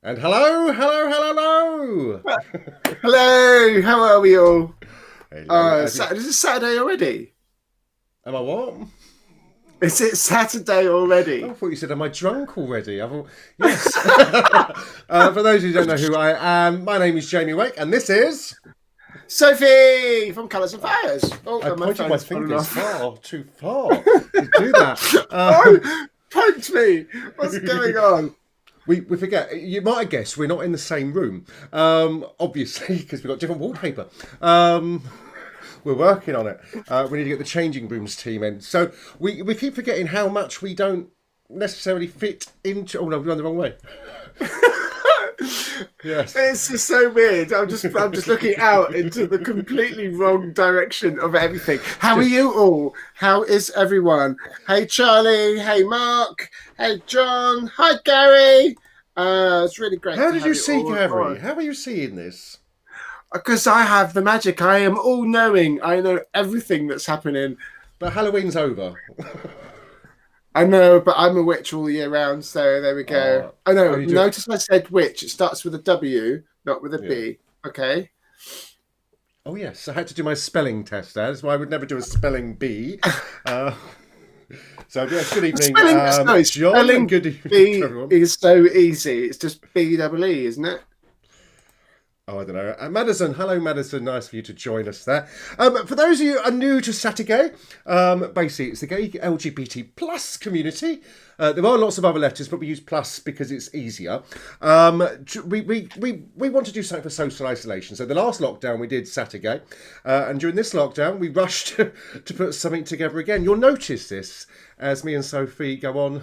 And hello. Hello, how are we all? Hello. Is it Saturday already? Am I what? Is it Saturday already? I thought you said, am I drunk already? I thought, yes. For those who don't know who I am, my name is Jamie Wake, and this is... Sophie from Colours and Fires. Oh, I and pointed my phone's fallen fingers off. far too far to do that. Oh, punch me! What's going on? We forget, you might have guessed we're not in the same room, obviously, because we've got different wallpaper. We're working on it. We need to get the changing rooms team in. So we keep forgetting how much we don't necessarily fit into... Oh no, we're going the wrong way. Yes. It's just so weird. I'm just looking out into the completely wrong direction of everything. How are you all? How is everyone? Hey Charlie. Hey Mark. Hey John. Hi Gary. It's really great. How did you see Gary? How are you seeing this? Because I have the magic. I am all-knowing. I know everything that's happening. But Halloween's over. I know, but I'm a witch all year round, so there we go. I know. Notice I said witch. It starts with a W, not with a B. Okay. Oh yes, I had to do my spelling test. That's why I would never do a spelling bee. So yes, good evening, John. Good evening, everyone. Is so easy. It's just B-double-E, isn't it? Oh, I don't know. Madison, hello, Madison. Nice for you to join us there. For those of you who are new to SaturGAY, basically it's the gay LGBT plus community. There are lots of other letters, but we use plus because it's easier. We want to do something for social isolation. So the last lockdown we did SaturGAY, and during this lockdown we rushed to put something together again. You'll notice this as me and Sophie go on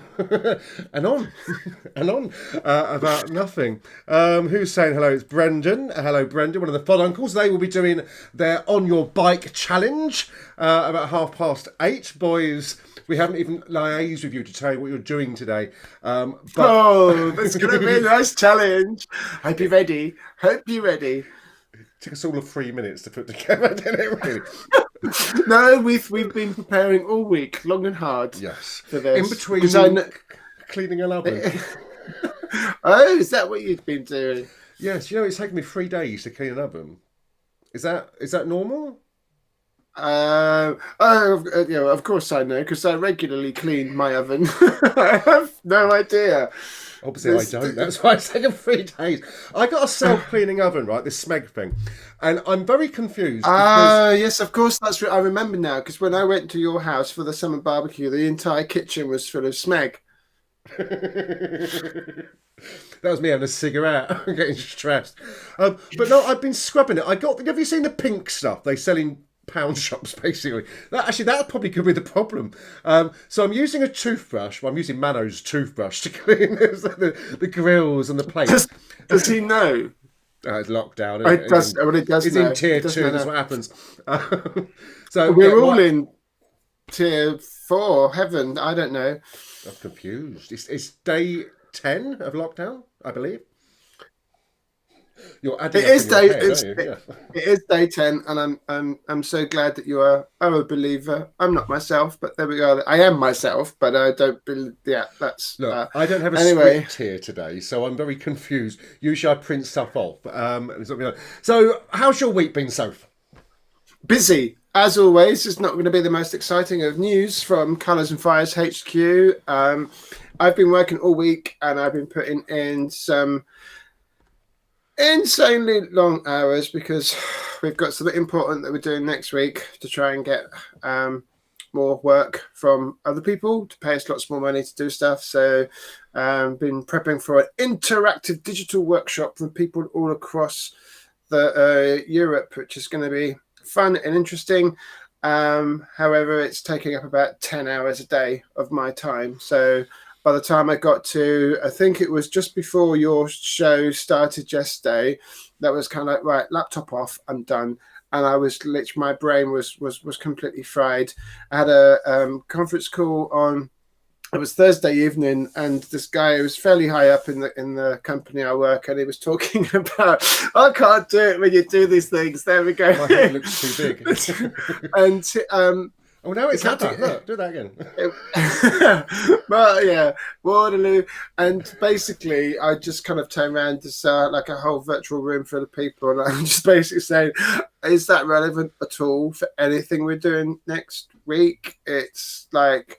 and on and on about nothing. Who's saying hello? It's Brendan. Hello, Brendan, one of the F.O.D uncles. They will be doing their On Your Bike challenge about 8:30. Boys, we haven't even liaised with you to tell you what you're doing today. But... Oh, that's going to be a nice challenge. Hope you're ready. Hope you're ready. It took us all of 3 minutes to put together, didn't it, really? No, we've been preparing all week, long and hard. Yes. For this. In between cleaning an oven. Oh, is that what you've been doing? Yes, you know, it's taken me 3 days to clean an oven. Is that normal? Of course I know, because I regularly clean my oven. I have no idea. Obviously, I don't. That's why it's taken 3 days. I got a self-cleaning oven, right? This Smeg thing, and I'm very confused. Yes, of course. I remember now, because when I went to your house for the summer barbecue, the entire kitchen was full of Smeg. That was me having a cigarette, getting stressed. But no, I've been scrubbing it. Have you seen the pink stuff they sell in pound shops, basically? That probably could be the problem. So I'm using a toothbrush. Well, I'm using Mano's toothbrush to clean the grills and the plates. Does he know? It's locked down. It does know. It's in tier 2. That's what happens. So we're all in tier 4. Heaven, I don't know. I'm confused. It's day 10 of lockdown, I believe. You're adding it is day. It is day 10, and I'm so glad that you are a believer. I'm not myself, but there we go. I am myself, but I don't believe. Yeah, that's. Look, I don't have a script here today, so I'm very confused. Usually, I print stuff off. So, how's your week been, Soph? Busy. As always, it's not going to be the most exciting of news from Colours and Fires HQ. I've been working all week, and I've been putting in some insanely long hours because we've got something important that we're doing next week to try and get more work from other people to pay us lots more money to do stuff. So been prepping for an interactive digital workshop from people all across the Europe, which is going to be fun and interesting. However, it's taking up about 10 hours a day of my time. So by the time I got to, I think it was just before your show started yesterday, that was kind of like, right, laptop off, I'm done. And I was literally, my brain was completely fried. I had a conference call on, it was Thursday evening, and this guy who was fairly high up in the company I work, and he was talking about, I can't do it when you do these things. There we go. My head looks too big. And Oh, now it's had happened. to- Look, do that again. But yeah, Waterloo, and basically I just kind of turned around to like a whole virtual room full of people, and I'm just basically saying, is that relevant at all for anything we're doing next week? It's like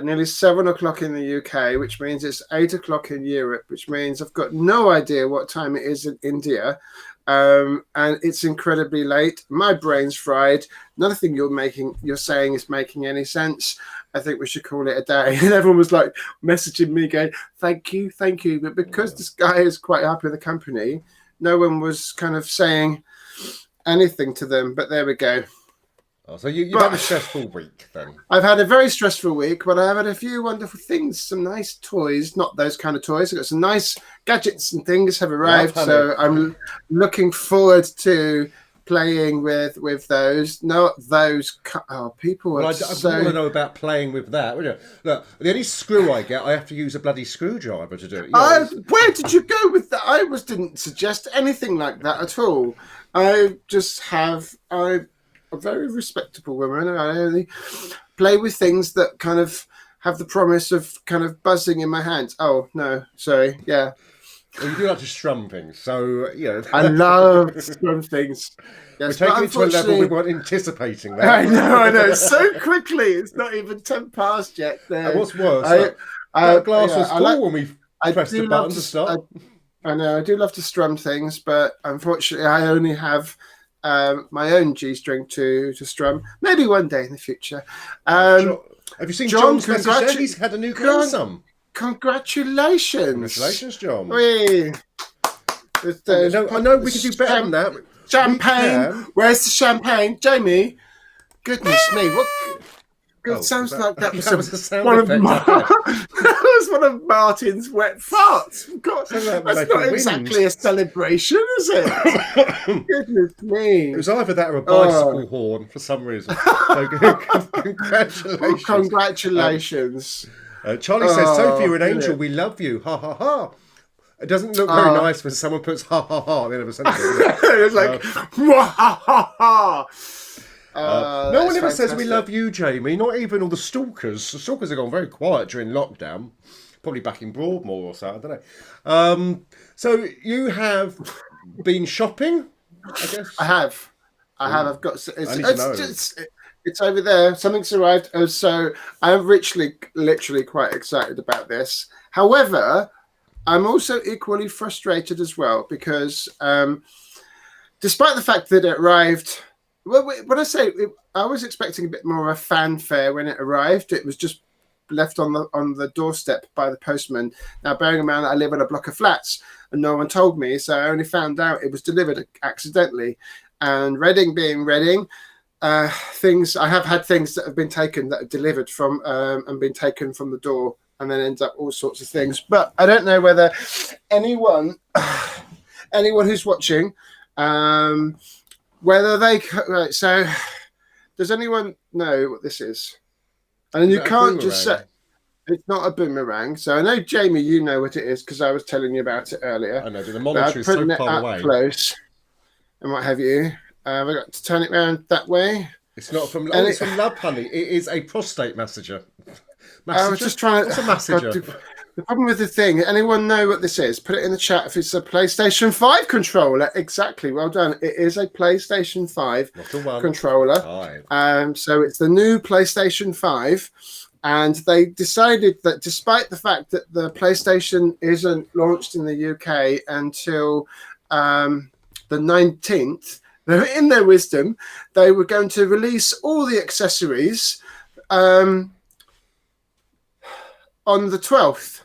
nearly 7 o'clock in the UK, which means it's 8 o'clock in Europe, which means I've got no idea what time it is in India. And it's incredibly late. My brain's fried. Nothing you're saying is making any sense. I think we should call it a day. And everyone was like messaging me going, thank you. But because this guy is quite happy with the company, no one was kind of saying anything to them. But there we go. Oh, so you've had a stressful week then? I've had a very stressful week, but I've had a few wonderful things, some nice toys, not those kind of toys. I've got some nice gadgets and things have arrived, so I'm looking forward to playing with those. Not those. People are I want to know about playing with that. Would you? Look, the only screw I get, I have to use a bloody screwdriver to do it. Where did you go with that? Didn't suggest anything like that at all. I just have... a very respectable woman. I only play with things that kind of have the promise of kind of buzzing in my hands. Oh, no, sorry. Yeah. Well, you do like to strum things, so, I love to strum things. Yes, we're taking it to a level we weren't anticipating that. I know. So quickly. It's not even 10 past yet. And what's worse, that glass was full when we pressed the button to stop. I know, I do love to strum things, but unfortunately I only have... my own G-string to strum. Maybe one day in the future. Have you seen John's message? He's had a new grandson. Congratulations. Congratulations, John. I know we can do better than that. Champagne. Where's the champagne? Jamie? Goodness me. What? Sounds like that was one of that was one of Martin's wet farts. God, that's not exactly a celebration, is it? Goodness me! It was either that or a bicycle horn for some reason. So, congratulations! Well, congratulations! Charlie says, "Sophie, you're an angel. We love you." Ha ha ha! It doesn't look very nice when someone puts ha ha ha at the end of a sentence. It's like ha ha ha. No one ever says we love you, Jamie. Not even all the stalkers. The stalkers have gone very quiet during lockdown. Probably back in Broadmoor or so. I don't know. So you have been shopping, I guess. I have. I've got. It's over there. Something's arrived. So I'm literally quite excited about this. However, I'm also equally frustrated as well because, despite the fact that it arrived. Well, when I say I was expecting a bit more of a fanfare when it arrived, it was just left on the doorstep by the postman. Now, bearing in mind, I live in a block of flats, and no one told me, so I only found out it was delivered accidentally. And Reading being Reading, things I have had things that have been taken that are delivered from and been taken from the door, and then ends up all sorts of things. But I don't know whether anyone who's watching. Whether they so, does anyone know what this is? And you can't just say it's not a boomerang. So I know, Jamie, you know what it is because I was telling you about it earlier. I know, the monitor is so far away, close, and what have you? I've got to turn it around that way. It's not from. It's from Love Honey. It is a prostate massager. I was just trying to. What's a massager? The problem with the thing, anyone know what this is? Put it in the chat if it's a PlayStation 5 controller. Exactly, well done. It is a PlayStation 5 controller. So it's the new PlayStation 5. And they decided that despite the fact that the PlayStation isn't launched in the UK until the 19th, in their wisdom, they were going to release all the accessories on the 12th.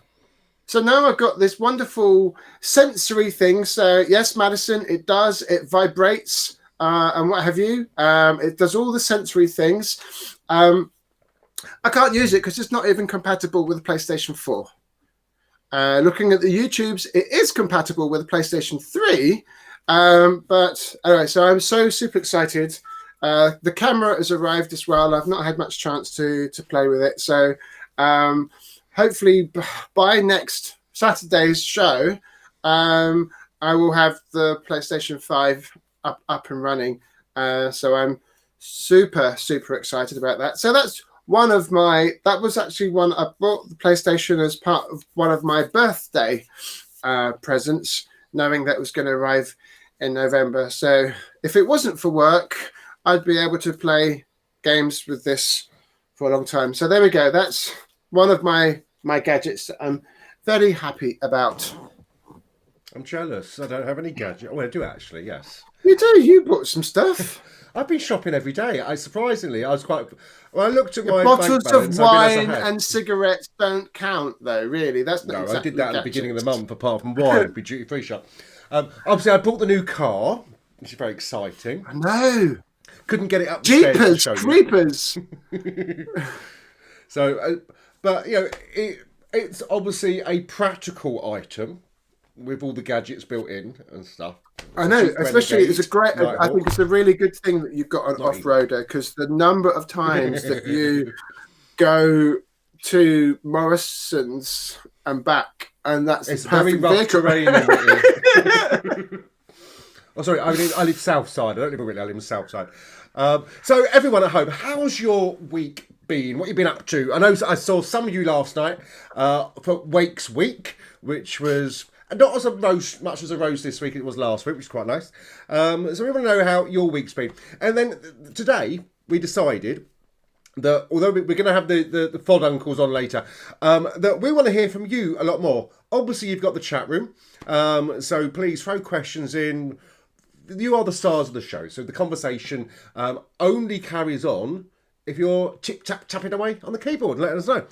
So now I've got this wonderful sensory thing. So yes, Madison, it does. It vibrates and what have you. It does all the sensory things. I can't use it because it's not even compatible with the PlayStation 4. Looking at the YouTubes, it is compatible with the PlayStation 3. But anyway, so I'm so super excited. The camera has arrived as well. I've not had much chance to play with it. So hopefully by next Saturday's show, I will have the PlayStation 5 up and running. So I'm super, super excited about that. So that was actually one I bought the PlayStation as part of one of my birthday presents, knowing that it was going to arrive in November. So if it wasn't for work, I'd be able to play games with this for a long time. So there we go. That's one of my gadgets that I'm very happy about. I'm jealous. I don't have any gadget. Well, I do actually, yes. You do? You bought some stuff. I've been shopping every day. Surprisingly, I was quite. Well, I looked at my bottles bank balance, of wine and cigarettes don't count, though. Really, that's not. No, exactly I did that at the beginning of the month. Apart from wine, it'd be duty-free shop. Obviously, I bought the new car, which is very exciting. I know. Couldn't get it up the Jeepers, stairs to show creepers. So, but it's obviously a practical item with all the gadgets built in and stuff. I know, especially it's a great. I think it's a really good thing that you've got an off-roader, because the number of times that you go to Morrison's and back, and it's very rough terrain. Oh, sorry, I live south side. I don't live in Whitney, I live in south side. So everyone at home, how's your week been? What have you been up to? I know I saw some of you last night for Wake's Week, which was not as much as a roast this week as it was last week, which is quite nice. So we want to know how your week's been. And then today we decided that although we're going to have the FOD uncles on later, that we want to hear from you a lot more. Obviously, you've got the chat room, so please throw questions in. You are the stars of the show, so the conversation only carries on if you're tapping away on the keyboard and letting us know.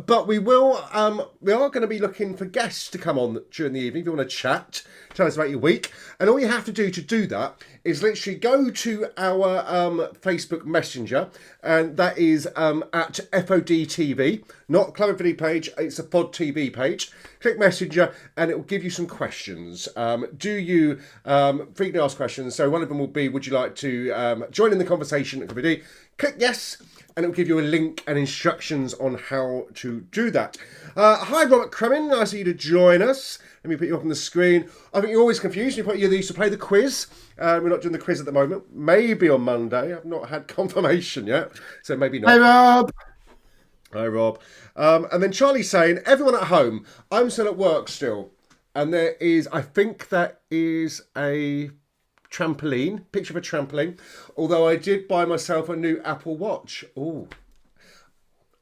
But we are going to be looking for guests to come on during the evening if you want to chat, tell us about your week. And all you have to do that is literally go to our Facebook Messenger, and that is at FOD TV, not Club F.O.D page, it's a FOD TV page. Click Messenger and it will give you some questions. Do you frequently ask questions? So one of them will be, would you like to join in the conversation at Club F.O.D? Click yes, and it will give you a link and instructions on how to do that. Hi, Robert Kremen. Nice of you to join us. Let me put you up on the screen. I think you're always confused. You used to play the quiz. We're not doing the quiz at the moment. Maybe on Monday. I've not had confirmation yet, so maybe not. Hi, Rob. Hi, Rob. And then Charlie's saying, everyone at home, I'm still at work still. And there is, I think that is a picture of a trampoline. Although I did buy myself a new Apple Watch. Oh,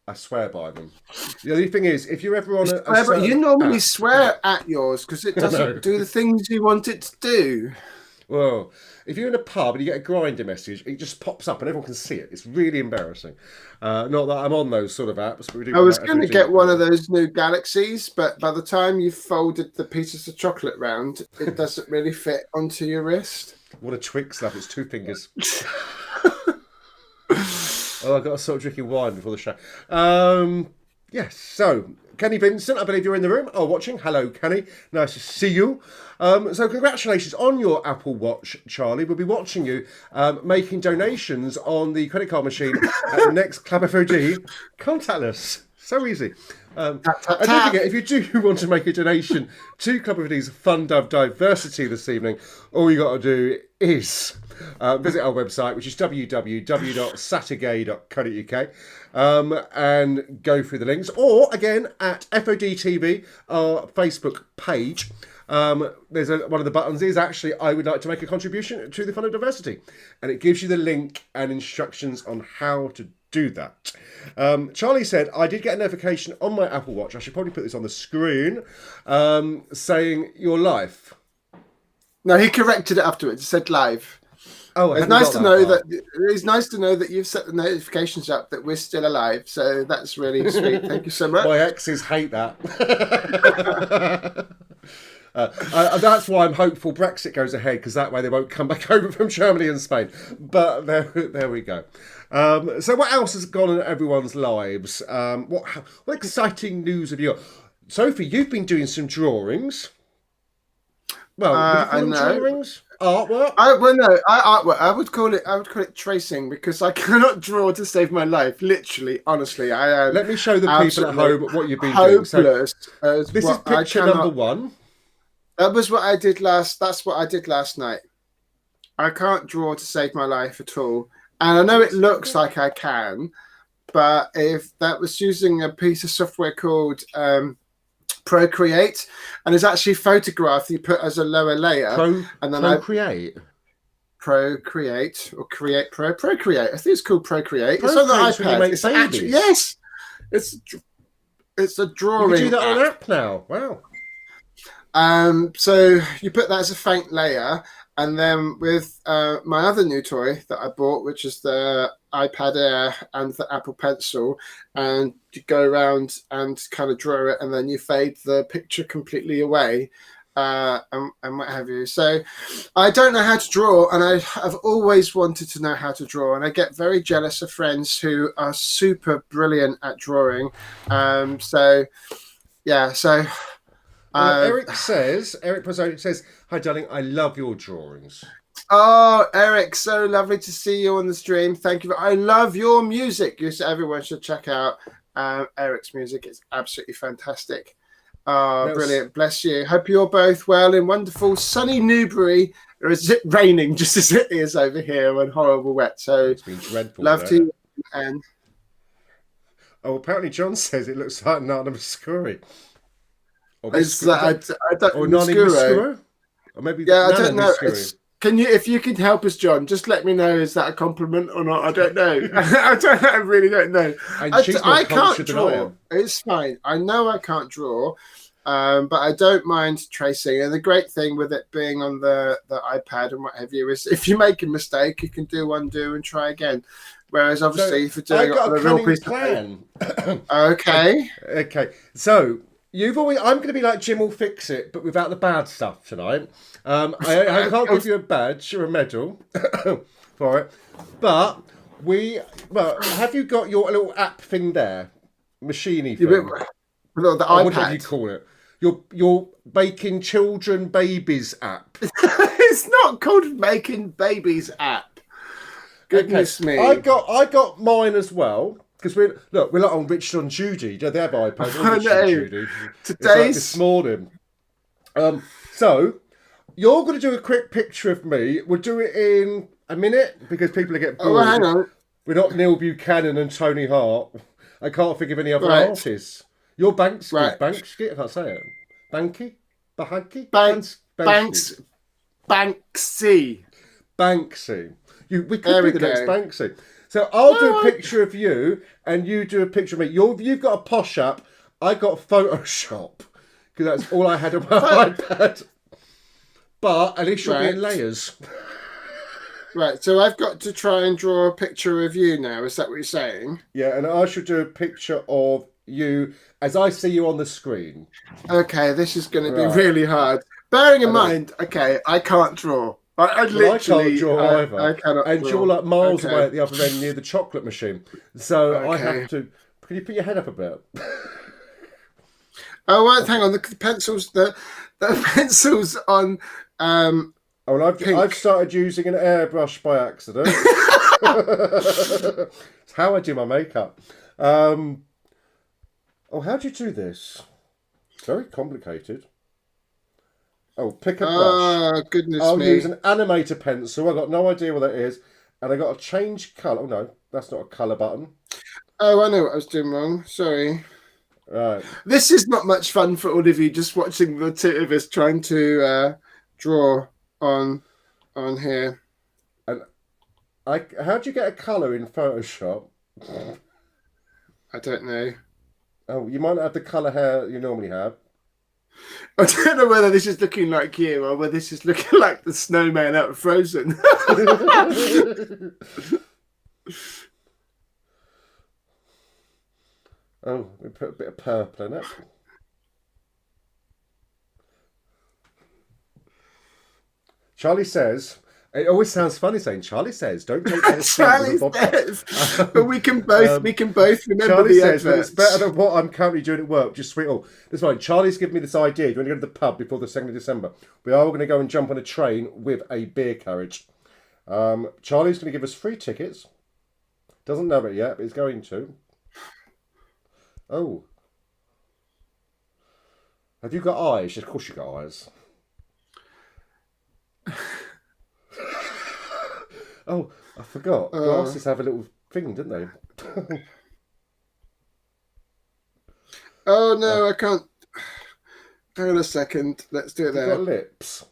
I swear by them. The only thing is, if you're ever on you normally swear at yours because it doesn't do the things you want it to do. Well, if you're in a pub and you get a grinder message, it just pops up and everyone can see it. It's really embarrassing. Not that I'm on those sort of apps. But we do. I was going to get one of those new Galaxies, but by the time you've folded the pieces of chocolate round, it doesn't really fit onto your wrist. What a Twix love, it's 2 fingers. Oh, I've got to start drinking wine before the show. Yes, so Kenny Vincent, I believe you're in the room. Oh, watching. Hello, Kenny. Nice to see you. So congratulations on your Apple Watch, Charlie. We'll be watching you making donations on the credit card machine at the next Club F.O.D. Contactless. So easy. And don't forget, if you do want to make a donation to Club F.O.D's Fund of Diversity this evening, all you got to do is visit our website, which is www.SaturGAY.co.uk, and go through the links. Or, again, at FOD TV, our Facebook page, there's one of the buttons is actually, I would like to make a contribution to the Fund of Diversity. And it gives you the link and instructions on how to do that. Charlie said, I did get a notification on my Apple Watch, I should probably put this on the screen, saying your life. No, he corrected it afterwards. He said live. Oh, it's nice to know that. It's nice to know that you've set the notifications up that we're still alive. So that's really sweet. Thank you so much. My exes hate that. That's why I'm hopeful Brexit goes ahead, because that way they won't come back over from Germany and Spain. But there we go. So what else has gone in everyone's lives? What exciting news have you got? Sophie, you've been doing some drawings. Well, would you call them drawings? Artwork? Artwork. I would call it tracing, because I cannot draw to save my life. Literally, honestly, I am. Let me show the people at home what you've been doing. So, this is picture number 1. That's what I did last night. I can't draw to save my life at all. And I know it looks like I can, but if that was using a piece of software called Procreate, and it's actually photograph you put as a lower layer, and then Procreate. Procreate or create Procreate. I think it's called Procreate. It's on the Procreate's when you iPad. make It's babies. actually, yes, it's a drawing. You can do that app. on an app now. Wow. So you put that as a faint layer, and then with my other new toy that I bought, which is the iPad Air and the Apple Pencil, and you go around and kind of draw it, and then you fade the picture completely away, and what have you. So I don't know how to draw, and I've always wanted to know how to draw, and I get very jealous of friends who are super brilliant at drawing. So yeah, so. Well, Eric Pozzoni says, "Hi, darling. I love your drawings." Oh, Eric, so lovely to see you on the stream. Thank you. I love your music. Everyone should check out Eric's music. It's absolutely fantastic. Oh, brilliant. Bless you. Hope you're both well in wonderful sunny Newbury. Or is it raining just as it is over here and horrible wet? So it's been dreadful. Love to you. And apparently John says it looks like Nana Muscuri. Or Nani Muscuro? Or maybe I don't know. If you can help us, John, just let me know. Is that a compliment or not? I don't know. I really don't know. I can't draw. It's fine. I know I can't draw, but I don't mind tracing. And the great thing with it being on the iPad and what have you is if you make a mistake, you can do undo and try again. Whereas obviously, if you're doing it on a real piece of plan. Okay. Okay. So. I'm going to be like Jim will fix it, but without the bad stuff tonight. I can't give you a badge or a medal for it, but have you got your little app thing there, machiney thing? The iPad. What do you call it? Your Making Children Babies app. It's not called Making Babies app. Goodness me! I got mine as well. Because we're like on Richard on Judy. They have iPads on Richard on Judy. Today's like this morning. So you're going to do a quick picture of me. We'll do it in a minute because people are getting bored. Oh, hang on. We're not Neil Buchanan and Tony Hart. I can't think of any other artists. You're Banksy. Right. Banksy? I can't say it. Banky? Bahaki? Banksy. Banksy. We could be the next Banksy. So I'll do a picture of you, and you do a picture of me. You've got a posh app. I got Photoshop because that's all I had on my iPad. But at least you'll be in layers. Right. So I've got to try and draw a picture of you now. Is that what you're saying? Yeah, and I should do a picture of you as I see you on the screen. Okay, this is going to be really hard. Bearing in mind, I can't draw. I literally can't draw either. I cannot and draw. You're like miles away at the other end near the chocolate machine. So I have to. Can you put your head up a bit? Oh, right, hang on. The pencils, the pencils on. I've started using an airbrush by accident. It's how I do my makeup. How do you do this? It's very complicated. Oh, pick a brush. Oh, goodness me. I'll use an animator pencil. I've got no idea what that is. And I got to change colour. Oh, no, that's not a colour button. Oh, I know what I was doing wrong. Sorry. Right. This is not much fun for all of you just watching the two of us trying to draw on here. And how do you get a colour in Photoshop? I don't know. Oh, you might not have the colour hair you normally have. I don't know whether this is looking like you or whether this is looking like the snowman out of Frozen. Oh, we put a bit of purple in it. Charlie says, it always sounds funny saying Charlie says, don't take that Charlie says, but we can both remember Charlie the says, adverts. but it's better than what I'm currently doing at work. Just sweet. Oh, that's fine. Charlie's given me this idea. Do you want to go to the pub before the 2nd of December? We are going to go and jump on a train with a beer carriage. Charlie's going to give us 3 tickets. Doesn't know it yet, but he's going to. Oh. Have you got eyes? Of course you got eyes. Oh, I forgot. Glasses have a little thing, didn't they? Oh no, I can't. Hang on a second. Let's do it You've there. got lips.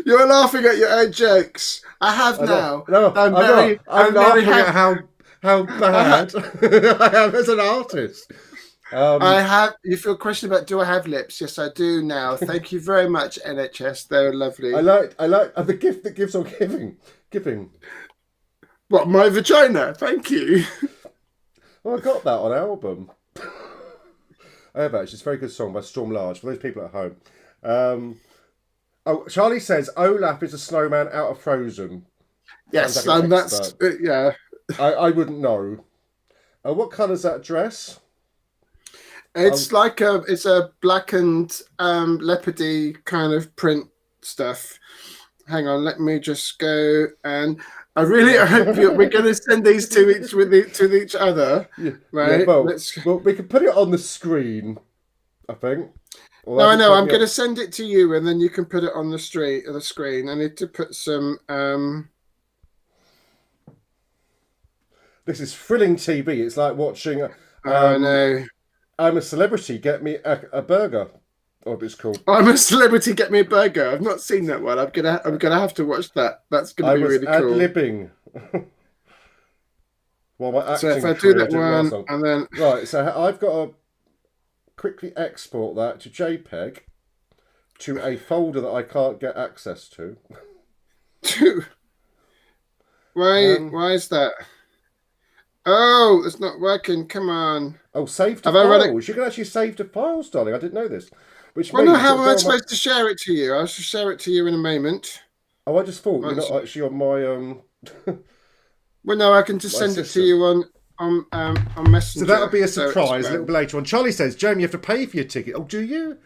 You're laughing at your own jokes. I have now. No, I'm not. I'm laughing at how bad I am as an artist. I have. You feel question about do I have lips? Yes, I do now. Thank you very much, NHS. They're lovely. I like the gift that gives on giving. What, my vagina? Thank you. Well, I got that on album. I have actually. It's a very good song by Storm Large for those people at home. Oh, Charlie says Olaf is a snowman out of Frozen. Yes, and that's yeah. I wouldn't know. What colour's that dress? It's like it's a blackened leopardy kind of print stuff. Hang on, let me just go, and I really hope we're going to send these to each other, right? Yeah, well, we can put it on the screen, I think. No, I know. I'm going to send it to you, and then you can put it on the screen. I need to put some. This is thrilling TV. It's like watching. Oh no! I'm a celebrity. Get me a burger. Or it's called. I'm a celebrity. Get me a burger. I've not seen that one. I'm gonna have to watch that. That's gonna be really cool. I was ad-libbing. Well, my acting. So if I do that one, and then right, so I've got to quickly export that to JPEG to a folder that I can't get access to. Why is that? Oh, it's not working. Come on. Oh, save to files. You can actually save to files, darling. I didn't know this. Which well, no, how am I supposed to share it to you? I'll share it to you in a moment. Oh, I just thought you're not actually on my Well, no, I can just send it to you on Messenger. So that'll be a surprise a little bit later on. Charlie says, Jamie, you have to pay for your ticket. Oh, do you?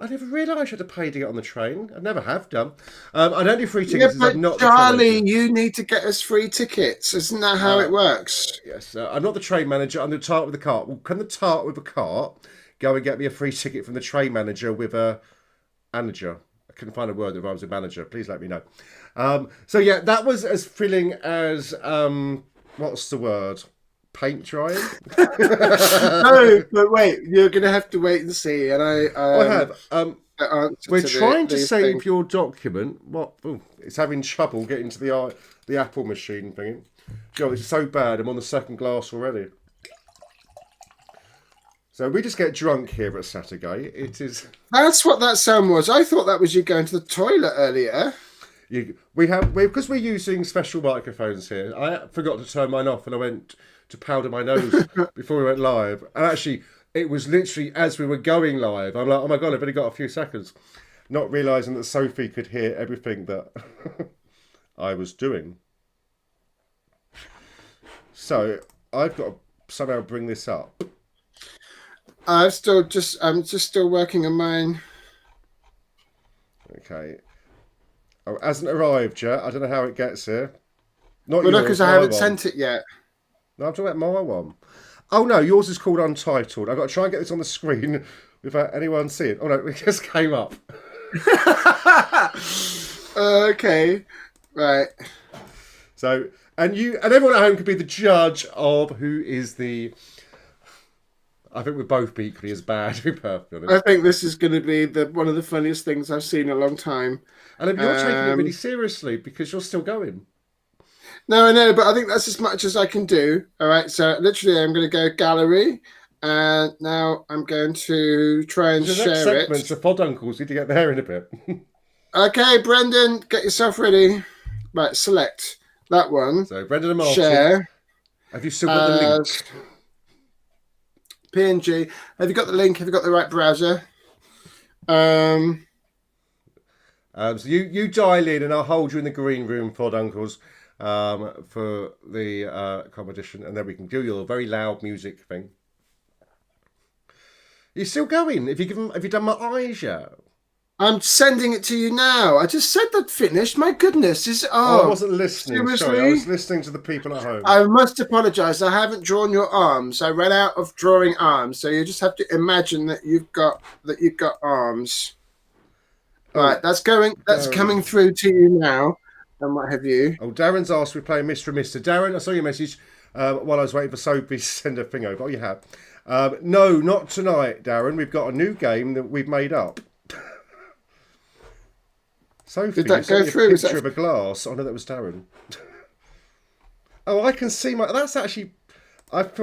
I never realised you had to pay to get on the train. I never have done. I don't do free tickets. Yeah, but not Charlie, you need to get us free tickets. Isn't that how it works? Yes. I'm not the train manager. I'm the tart with the cart. Well, can the tart with the cart go and get me a free ticket from the train manager with a manager? I couldn't find a word that rhymes with manager. Please let me know. So, yeah, that was as thrilling as, what's the word? Paint drying? No, but wait, you're going to have to wait and see. And I have. We're trying to save your document. What? Oh, it's having trouble getting to the Apple machine thing. God, it's so bad. I'm on the second glass already. So we just get drunk here at SaturGAY. It is. That's what that sound was. I thought that was you going to the toilet earlier. Because we're using special microphones here. I forgot to turn mine off, and I went to powder my nose before we went live. And actually, it was literally as we were going live. I'm like, oh my God, I've only got a few seconds. Not realising that Sophie could hear everything that I was doing. So I've got to somehow bring this up. I'm just still working on mine. Okay. Oh, it hasn't arrived yet. I don't know how it gets here. Well, no, because I haven't sent it yet. No, I'm talking about my one. Oh no, yours is called Untitled. I've got to try and get this on the screen without anyone seeing. Oh no, it just came up. Okay, right. So, and everyone at home could be the judge of who is the. I think we'll both be equally as bad, to be perfectly honest. I think this is going to be one of the funniest things I've seen in a long time. And if you're taking it really seriously because you're still going. No, I know, but I think that's as much as I can do. All right, so literally I'm going to go gallery, and now I'm going to try and share it. Segments of Pod Uncles, need to get there in a bit. Okay, Brendan, get yourself ready. Right, select that one. So, Brendan and Martin. Share. Have you still got the link? PNG. Have you got the link? Have you got the right browser? So you dial in, and I'll hold you in the green room, Pod Uncles, for the competition, and then we can do your very loud music thing. You're still going? Have you done my eyes yet? I'm sending it to you now. I just said that finished. My goodness, I wasn't listening. Seriously? Sorry, I was listening to the people at home. I must apologise. I haven't drawn your arms. I ran out of drawing arms, so you just have to imagine that you've got arms. Right, that's going. That's coming through to you now, and what have you? Oh, Darren's asked we play Mr. and Mr. Darren, I saw your message while I was waiting for Sophie to send a thing over. Oh, you have. No, not tonight, Darren. We've got a new game that we've made up. Sophie, Did that go you sent me through? a picture of a glass. Oh, no, that was Darren. Oh, I can see my... That's actually... I've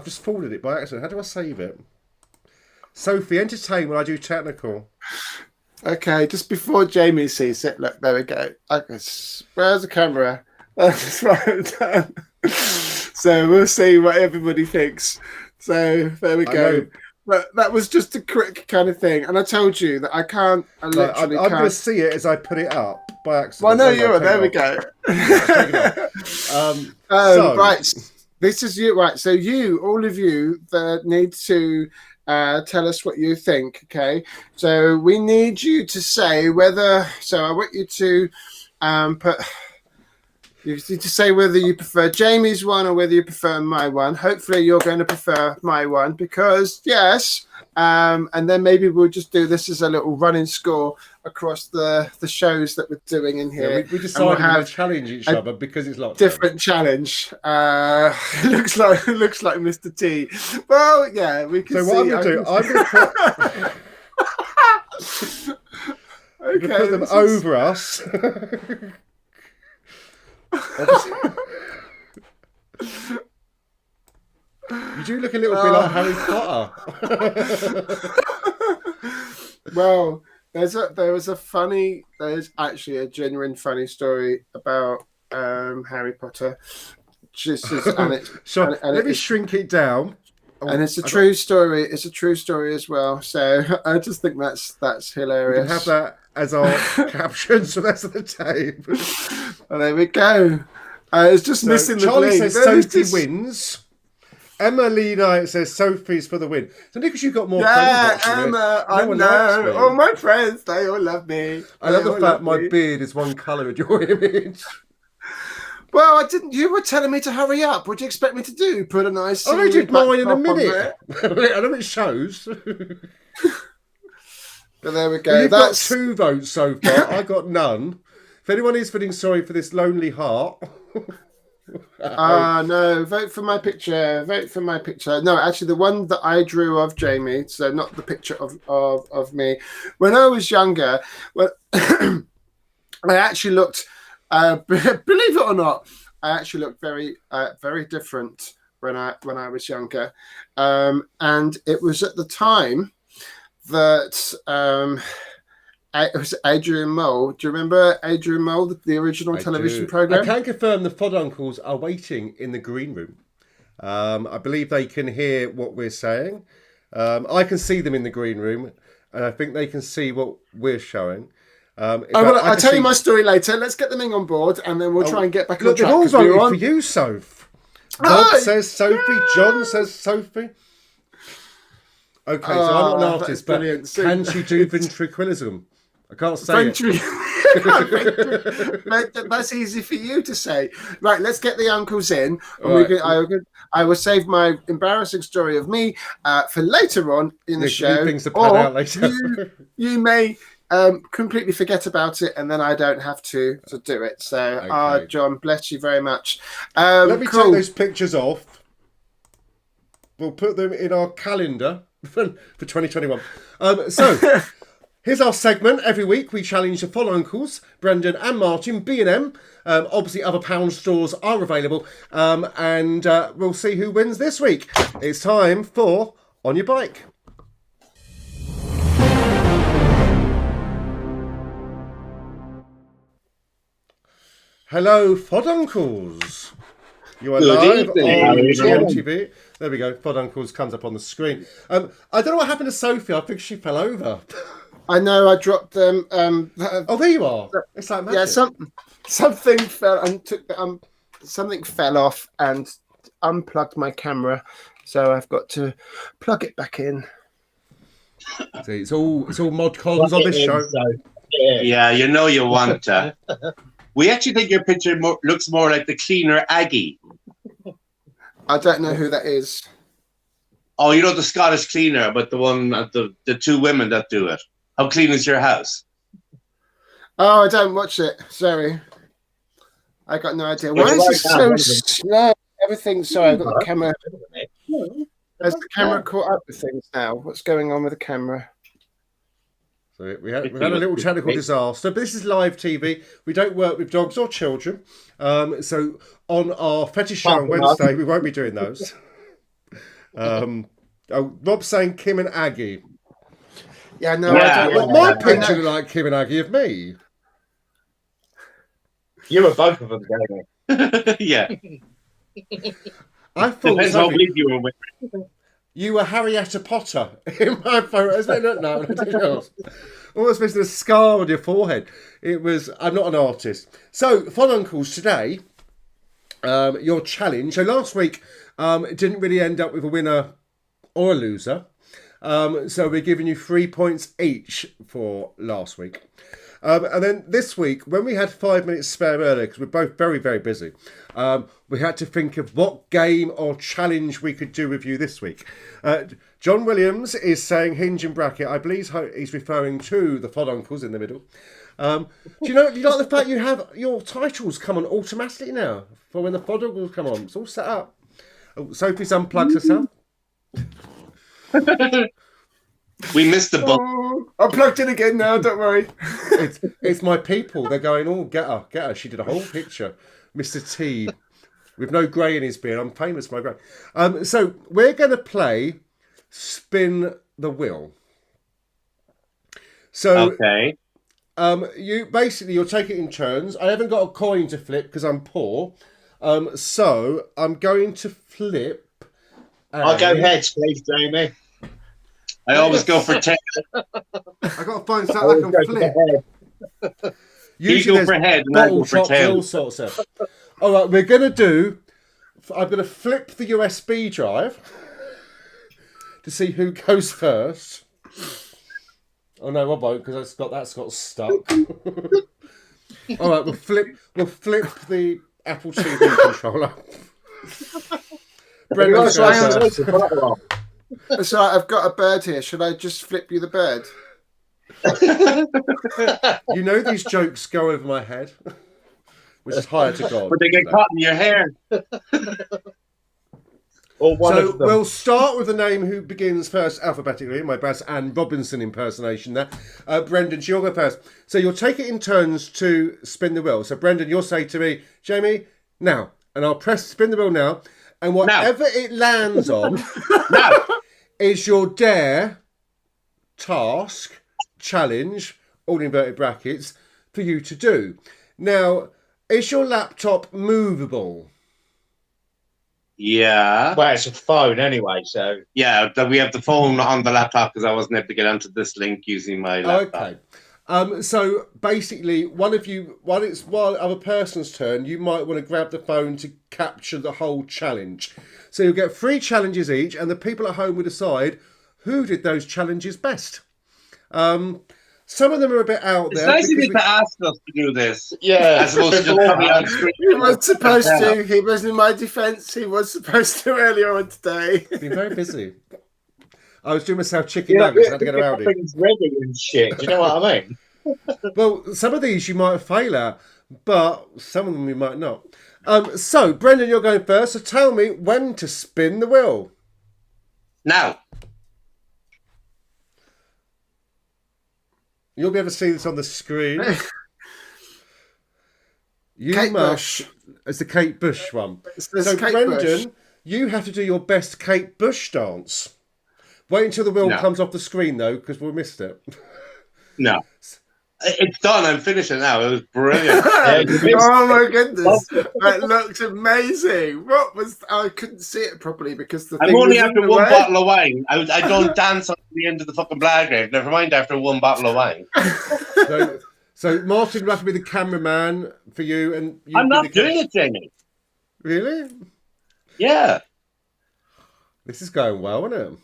just forwarded it by accident. How do I save it? Sophie, entertain when I do technical. Okay, just before Jamie sees it, look, there we go. Where's the camera? That's right down. So we'll see what everybody thinks. So there we go. But that was just a quick kind of thing. And I told you that I can't, I'm going to see it as I put it up by accident. Well, no, you're there we go. Right, this is you. Right, so all of you that need to tell us what you think, okay? So we need you to say whether, so I want you to you need to say whether you prefer Jamie's one or whether you prefer my one. Hopefully you're going to prefer my one because, yes, and then maybe we'll just do this as a little running score across the shows that we're doing in here. Yeah, we decided to challenge each other because it's lockdown. Different challenge. Looks like Mr. T. Well, yeah, we can see. So what I'm going to do, I'm going to put them over us. You do look a little bit like Harry Potter. Well, there's actually a genuine funny story about Harry Potter. Let me shrink it down. And it's a true story. It's a true story as well. So I just think that's hilarious. We can have that as our captions for the rest of the tape. Well, there we go. It's just missing the Charlie bling. says Sophie wins. Emma Lee Knight says Sophie's for the win. So because you've got more friends. Yeah, Emma, I know. All my friends, they all love me. I love the fact my beard is one colour in your image. Well, I didn't. You were telling me to hurry up. What do you expect me to do? Put a nice. I did mine in a minute. I know it shows. But there we go. Well, you've got 2 votes so far. I got none. If anyone is feeling sorry for this lonely heart. No, vote for my picture. Vote for my picture. No, actually, the one that I drew of Jamie, so not the picture of me. When I was younger, well, I actually looked. Believe it or not, I actually looked very, very different when I was younger, and it was at the time that it was Adrian Mole. Do you remember Adrian Mole, the original television program? I can confirm the FOD uncles are waiting in the green room. I believe they can hear what we're saying. I can see them in the green room, and I think they can see what we're showing. I'll tell you my story later. Let's get them in on board, and then we'll try and get back on track. They've all voted for you, Soph. Bob says Sophie. John says Sophie. Okay, so I'm not an artist, but can she do ventriloquism? I can't say it. That's easy for you to say. Right, let's get the uncles in. And I will save my embarrassing story of me for later on in the show. Things to pad out later. You may completely forget about it, and then I don't have to do it. So, John, bless you very much. Let me take those pictures off. We'll put them in our calendar for 2021. So, here's our segment. Every week we challenge the FOD uncles, Brendan and Martin, B&M. Obviously, other pound stores are available, and we'll see who wins this week. It's time for On Your Bike. Hello, FOD uncles. You are live on GMTV. There we go. FOD uncles comes up on the screen. I don't know what happened to Sophie. I think she fell over. I know. I dropped them. Oh, there you are. It's like magic. Yeah, something fell and something fell off and unplugged my camera, so I've got to plug it back in. See, it's all mod cons on this show. Yeah, you know you want to. We actually think your picture looks more like the cleaner Aggie. I don't know who that is. Oh, you know the Scottish cleaner, but the one, the 2 women that do it. How clean is your house? Oh, I don't watch it. Sorry. I got no idea. Why is this so slow? Everything's sorry. I've got the camera. Has the camera caught up with things now? What's going on with the camera? So we had a little technical disaster, but this is live TV. We don't work with dogs or children. So on our fetish show on Wednesday, we won't be doing those. Rob's saying Kim and Aggie. Yeah, no, I don't. Well, my picture looked like Kim and Aggie of me. You were both of them, Jamie. Yeah. I thought Depends how big you were with. You were Harrietta Potter in my photo. No, nothing else. Almost missing a scar on your forehead. I'm not an artist. So, Fun Uncles, today, your challenge. So last week, it didn't really end up with a winner or a loser. So we're giving you 3 points each for last week. And then this week, when we had 5 minutes spare earlier, because we're both very, very busy, we had to think of what game or challenge we could do with you this week. John Williams is saying hinge and bracket. I believe he's referring to the FOD Uncles in the middle. Do you like the fact you have your titles come on automatically now for when the FOD Uncles come on? It's all set up. Oh, Sophie's unplugged herself. We missed the book. I'm plugged in again now, don't worry. It's my people. They're going, oh, get her. She did a whole picture. Mr. T, with no grey in his beard. I'm famous for my grey. So we're going to play Spin the Wheel. So, okay. You're taking it in turns. I haven't got a coin to flip because I'm poor. So I'm going to flip. I'll go heads, please, Jamie. I always go for 10. I got to find something I can flip. You go for head and I go for tail. All sorts of. All right, we're going to do. I'm going to flip the USB drive to see who goes first. Oh no, I won't because that's got stuck. All right, we'll flip the Apple TV controller. Brendan's going first. So I've got a bird here. Should I just flip you the bird? You know these jokes go over my head, which is higher to God. But they get caught in your hair. So we'll start with the name who begins first alphabetically. My Brass Anne Robinson impersonation there. Brendan, you'll go first. So you'll take it in turns to spin the wheel. So Brendan, you'll say to me, Jamie, now. And I'll press spin the wheel now. And whatever it lands on is your dare, task, challenge, all inverted brackets, for you to do. Now, is your laptop movable? Yeah. Well, it's a phone anyway, so... Yeah, we have the phone on the laptop because I wasn't able to get onto this link using my laptop. Okay. So basically, while other person's turn, you might want to grab the phone to capture the whole challenge. So you'll get 3 challenges each, and the people at home will decide who did those challenges best. Some of them are a bit out there. It's nice of you to ask us to do this. Yeah. As opposed to just coming on screen. He was supposed to. He was in my defence. He was supposed to earlier on today. Been very busy. I was doing myself chicken nuggets. I had to get around it. Things ready and shit. Do you know what I mean? Well, some of these you might fail at, but some of them you might not. So, Brendan, you're going first. So tell me when to spin the wheel. Now. You'll be able to see this on the screen. Kate Bush. It's the Kate Bush one. So Kate Brendan, Bush. you have to do your best Kate Bush dance. Wait until the wheel comes off the screen, though, because we'll missed it. No. It's done. I'm finishing now. It was brilliant. Oh my goodness. That looked amazing. I couldn't see it properly because the I'm thing only was after in the one way. bottle of wine. I don't dance until the end of the fucking Blackgrave. Never mind after one bottle of wine. So Martin will have to be the cameraman for you. And you I'm not doing it, Jamie. Really? Yeah. This is going well, isn't it?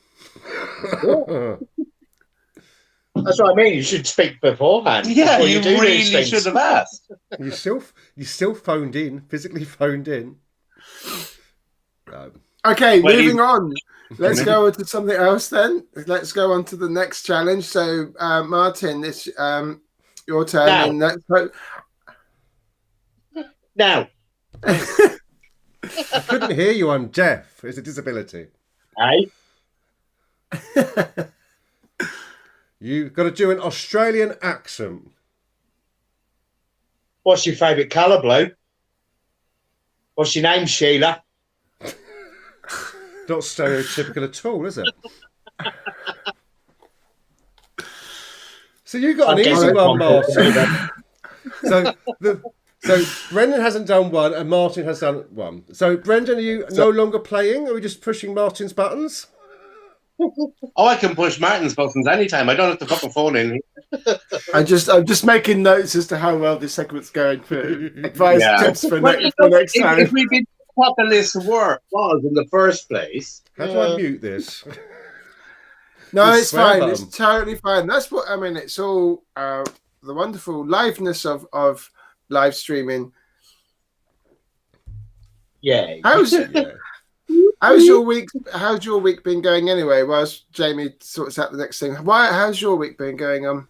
That's what I mean. You should speak beforehand. Yeah, before you do really these things. should have asked. You still phoned in, physically phoned in. Okay, moving on. Let's go on to something else then. Let's go on to the next challenge. So, Martin, this your turn. Now. And that's Now, I couldn't hear you. I'm deaf. It's a disability. eh? You've got to do an Australian accent. What's your favourite colour, Blue? What's your name, Sheila? Not stereotypical at all, is it? So you got an easy one, Martin. So Brendan hasn't done one, and Martin has done one. So Brendan, are you no longer playing? Or are we just pushing Martin's buttons? Oh, I can push Martin's buttons anytime. I don't have to put my phone in. I'm just making notes as to how well this segment's going for advice tips for next time. If we did what the list was in the first place. How do I mute this? No, The it's swear fine. button. It's totally fine. That's what I mean. It's all the wonderful liveness of live streaming. Yeah. How's Yeah. How's your week been going anyway? Whilst Jamie sorts out the next thing, how's your week been going?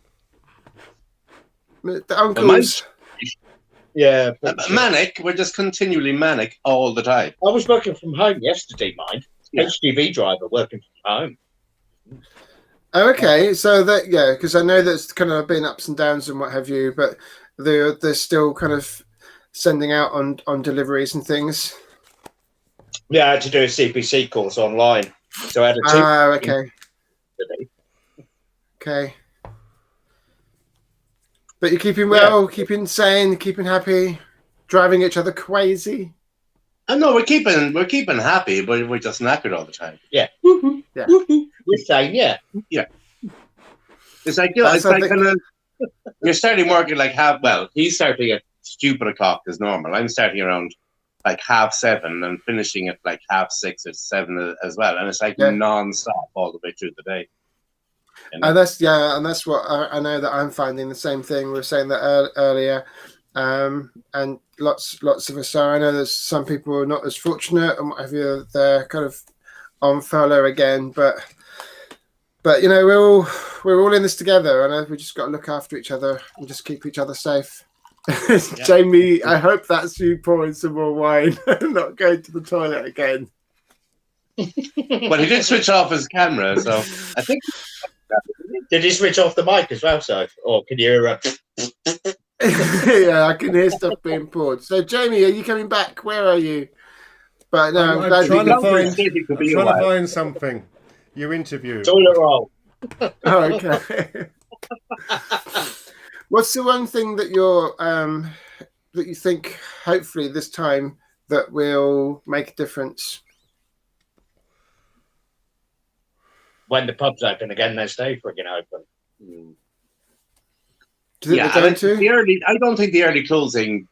The uncles. Yeah. Manic. We're just continually manic all the time. I was working from home yesterday, mind. Yeah. HGV driver working from home. Oh, okay, so that because I know there's kind of been ups and downs and what have you, but they're still kind of sending out on deliveries and things. Yeah, I had to do a CPC course online. So I had a Okay. Okay. But you're keeping well, keeping sane, keeping happy, driving each other crazy. I know we're keeping happy, but we're just knackered all the time. Yeah. Woo-hoo. Yeah. Woo-hoo. We're saying, yeah. It's like That's it's like something- kind of you're starting working like he's starting at stupid o'clock as normal. I'm starting around like 7:30 and finishing at like 6:30 or 7 as well, and it's like non-stop all the way through the day. And that's what I know that I'm finding the same thing. We were saying that earlier, and lots of us are. I know there's some people who are not as fortunate and what have you. They're kind of on furlough again, but you know we're all in this together, and we just got to look after each other and just keep each other safe. Jamie, I hope that's you pouring some more wine and not going to the toilet again. But he did switch off his camera, so I think. Did he switch off the mic as well, so? Or can you hear Yeah, I can hear stuff being poured. So, Jamie, are you coming back? Where are you? But no, I'm glad trying you to find something. You interview. toilet roll? Oh, okay. What's the one thing that that you think, hopefully this time, that will make a difference? When the pub's open again, they stay frigging open. Do you think they're going to? I don't think the early closing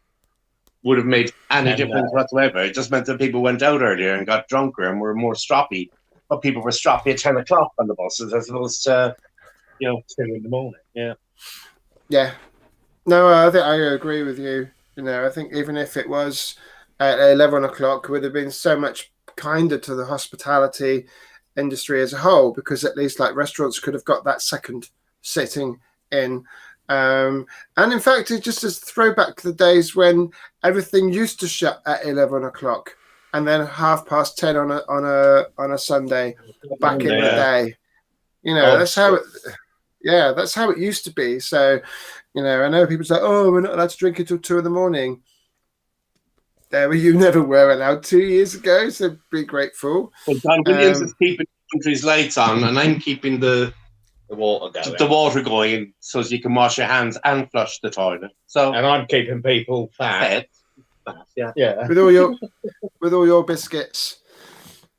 would have made any difference whatsoever. It just meant that people went out earlier and got drunker and were more stroppy. But people were stroppy at 10 o'clock on the buses as opposed to, 2 in the morning. Yeah. Yeah. No, I think I agree with you. I think even if it was at 11 o'clock, it would have been so much kinder to the hospitality industry as a whole, because at least like restaurants could have got that second sitting in. And in fact, it just is throwback to the days when everything used to shut at 11 o'clock and then 10:30 on a Sunday back in the day. That's how it used to be. So, I know people say, "Oh, we're not allowed to drink until 2 a.m." You never were allowed 2 years ago, so be grateful. Well, John Williams is keeping the country's lights on, and I'm keeping the water going so as you can wash your hands and flush the toilet. So, and I'm keeping people fat. Yeah. With all your biscuits.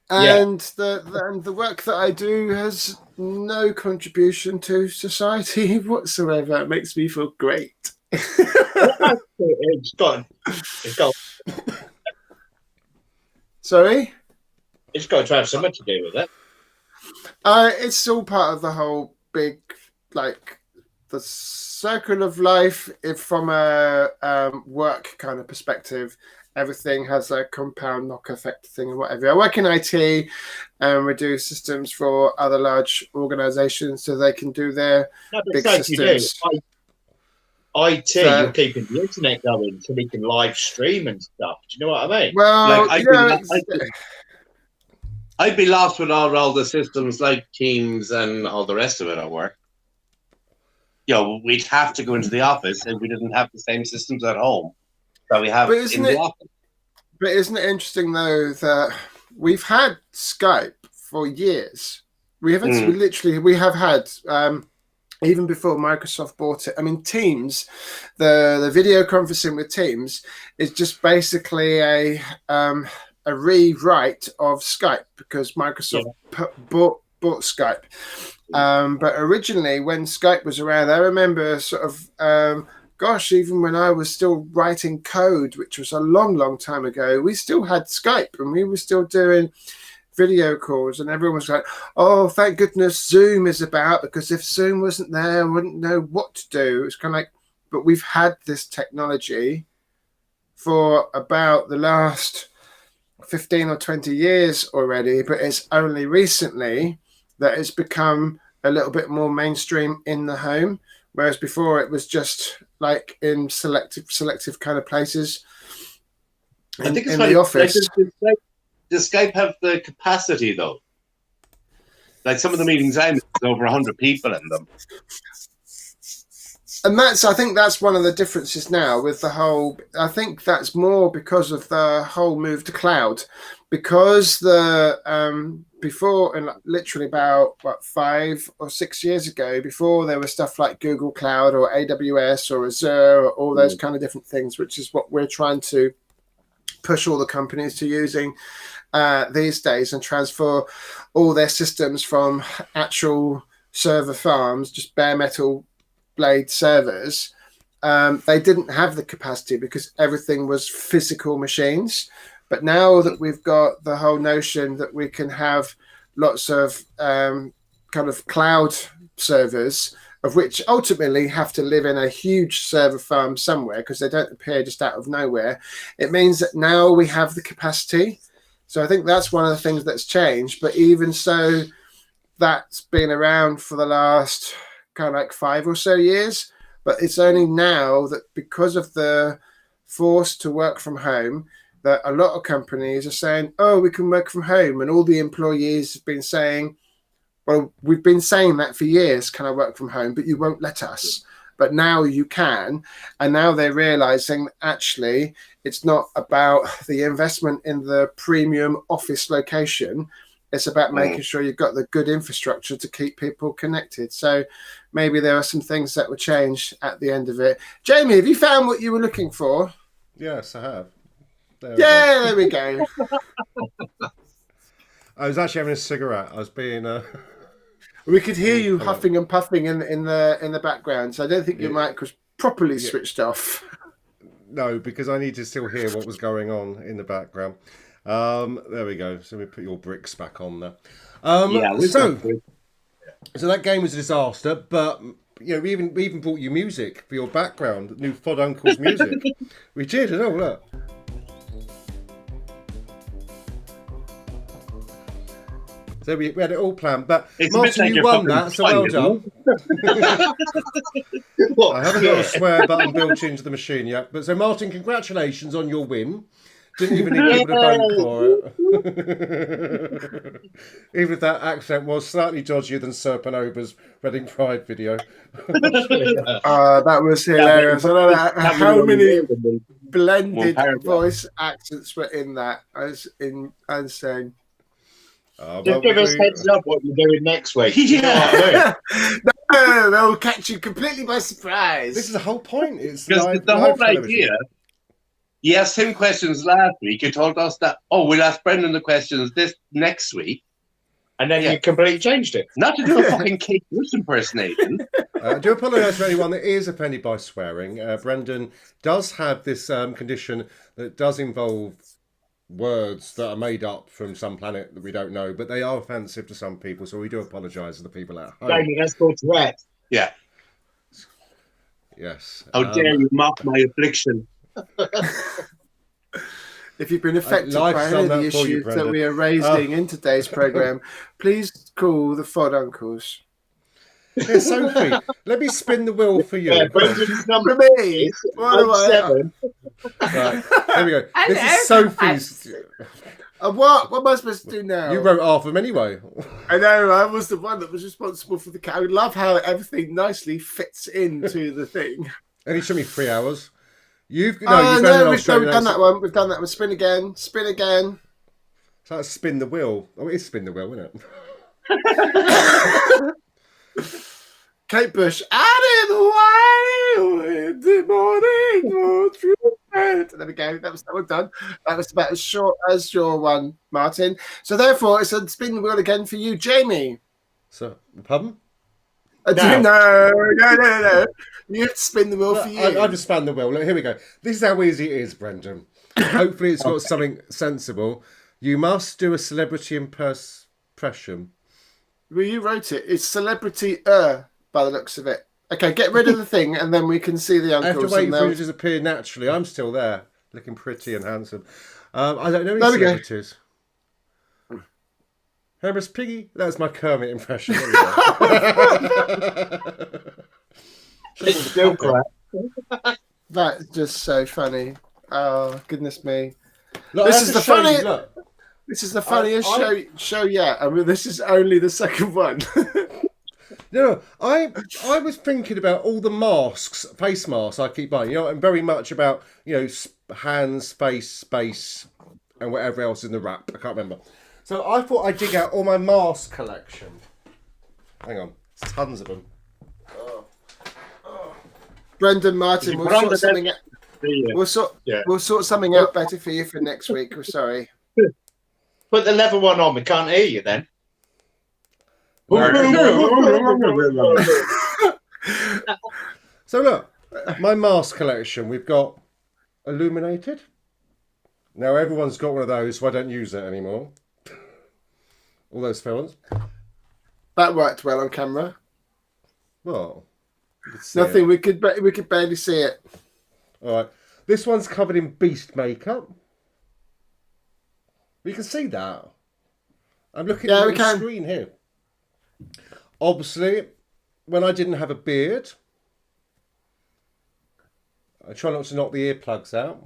And the work that I do has no contribution to society whatsoever. It makes me feel great. It's got. Sorry? It's got to have something to do with it. It's all part of the whole big, the circle of life. If from a work kind of perspective, everything has a compound knock effect thing and whatever. I work in IT, and we do systems for other large organisations so they can do their big systems. IT, So- you're keeping the internet going so we can live stream and stuff. Do you know what I mean? Well, Like, you know, I'd be lost without all the systems like Teams and all the rest of it at work. We'd have to go into the office if we didn't have the same systems at home that we have in the office. But isn't it interesting though that we've had Skype for years? We have had even before Microsoft bought it. I mean, Teams, the video conferencing with Teams is just basically a rewrite of Skype because Microsoft bought Skype. But originally, when Skype was around, I remember sort of. Even when I was still writing code, which was a long, long time ago, we still had Skype and we were still doing video calls, and everyone was like, oh, thank goodness Zoom is about, because if Zoom wasn't there, I wouldn't know what to do. It's kind of like, but we've had this technology for about the last 15 or 20 years already, but it's only recently that it's become a little bit more mainstream in the home. Whereas before it was just like in selective kind of places. I think it's in funny, the office. Does Skype have the capacity though? Like some of the meetings I met, there's over 100 people in them. And I think that's one of the differences now with the whole. I think that's more because of the whole move to cloud, because before, and literally about 5 or 6 years ago, before there was stuff like Google Cloud or AWS or Azure or all those kind of different things, which is what we're trying to push all the companies to using these days, and transfer all their systems from actual server farms, just bare metal blade servers. They didn't have the capacity because everything was physical machines. But now that we've got the whole notion that we can have lots of kind of cloud servers, of which ultimately have to live in a huge server farm somewhere because they don't appear just out of nowhere, it means that now we have the capacity. So I think that's one of the things that's changed. But even so, that's been around for the last kind of like 5 or so years. But it's only now that because of the force to work from home, that a lot of companies are saying, oh, we can work from home. And all the employees have been saying, well, we've been saying that for years, can I work from home? But you won't let us. But now you can. And now they're realizing actually it's not about the investment in the premium office location. It's about making sure you've got the good infrastructure to keep people connected. So maybe there are some things that will change at the end of it. Jamie, have you found what you were looking for? Yes, I have. There we go. I was actually having a cigarette. I was being... We could hear you huffing and puffing in the background, so I don't think your mic was properly switched off. No, because I need to still hear what was going on in the background. There we go. So we put your bricks back on there. So that game was a disaster, but we even brought you music for your background, new FOD Uncle's music. We did, I know, look. So we had it all planned, but Martin, you won that, so well done. I haven't got a swear button built into the machine yet, but so Martin, congratulations on your win. Didn't even need people to vote for it. Even if that accent was slightly dodgier than Serpanova's Reading Pride video. That was hilarious. I don't know how many blended voice accents were in that. As saying. Just give us heads up what you're doing next week. Yeah. No, they'll catch you completely by surprise. This is the whole point. It's the whole idea. He asked him questions last week. He told us that, we'll ask Brendan the questions next week. And then you completely changed it. Not to do a fucking Kate Bush impersonation. I do apologise for anyone that is offended by swearing. Brendan does have this condition that does involve words that are made up from some planet that we don't know, but they are offensive to some people, so we do apologise to the people at home. Jamie, that's called Tourette. Yeah. Yes. How dare you mock my affliction? If you've been affected by any of the issues that we are raising in today's programme, please call the FOD Uncles. Yeah, Sophie, let me spin the wheel for you. Yeah, Come on. Brendan's number For me, is what am I? 07. Right, here we go. I This know. is Sophie's. What am I supposed to do now? You wrote half of them anyway. I know, I was the one that was responsible for the cat. I love how everything nicely fits into the thing. And it took me 3 hours. You've No, done an we've Australian done that accent. one. We've done that one. Spin again. Spin again. So that's spin the wheel. Oh, it is spin the wheel, isn't it? Kate Bush. Out in the wild in the morning. Oh, true. There we go. That was that one done. That was about as short as your one, Martin. So therefore, it's a spin the wheel again for you, Jamie. So, pardon? No. You have to spin the wheel for you. I just found the wheel. Look, here we go. This is how easy it is, Brendan. Hopefully it's got something sensible. You must do a celebrity impression. Well, you wrote it. It's celebrity by the looks of it. Okay, get rid of the thing, and then we can see the I have uncles. to wait and for you they'll- to disappear naturally. I'm still there, looking pretty and handsome. I don't know There any we go. celebrities. Hermes Piggy? That's my Kermit impression. There we go. It's still crap. That's just so funny. Oh, goodness me. Look, This I have is to the show you, funny- look. This is the funniest I- show yet. I mean, this is only the second one. No, I was thinking about all the masks, face masks I keep buying. You know, and very much about, hands, face, space, and whatever else in the wrap. I can't remember. So I thought I'd dig out all my mask collection. Hang on, there's tons of them. Brendan Martin, we'll sort something out. We'll sort something out better for you for next week. We're sorry. Put the level one on. We can't hear you then. So look, my mask collection. We've got illuminated. Now everyone's got one of those, so I don't use it anymore. All those films. That worked well on camera. Well, you could see Nothing. it. We could barely see it. All right. This one's covered in beast makeup. You can see that. I'm looking at the screen here. Obviously, when I didn't have a beard, I try not to knock the earplugs out.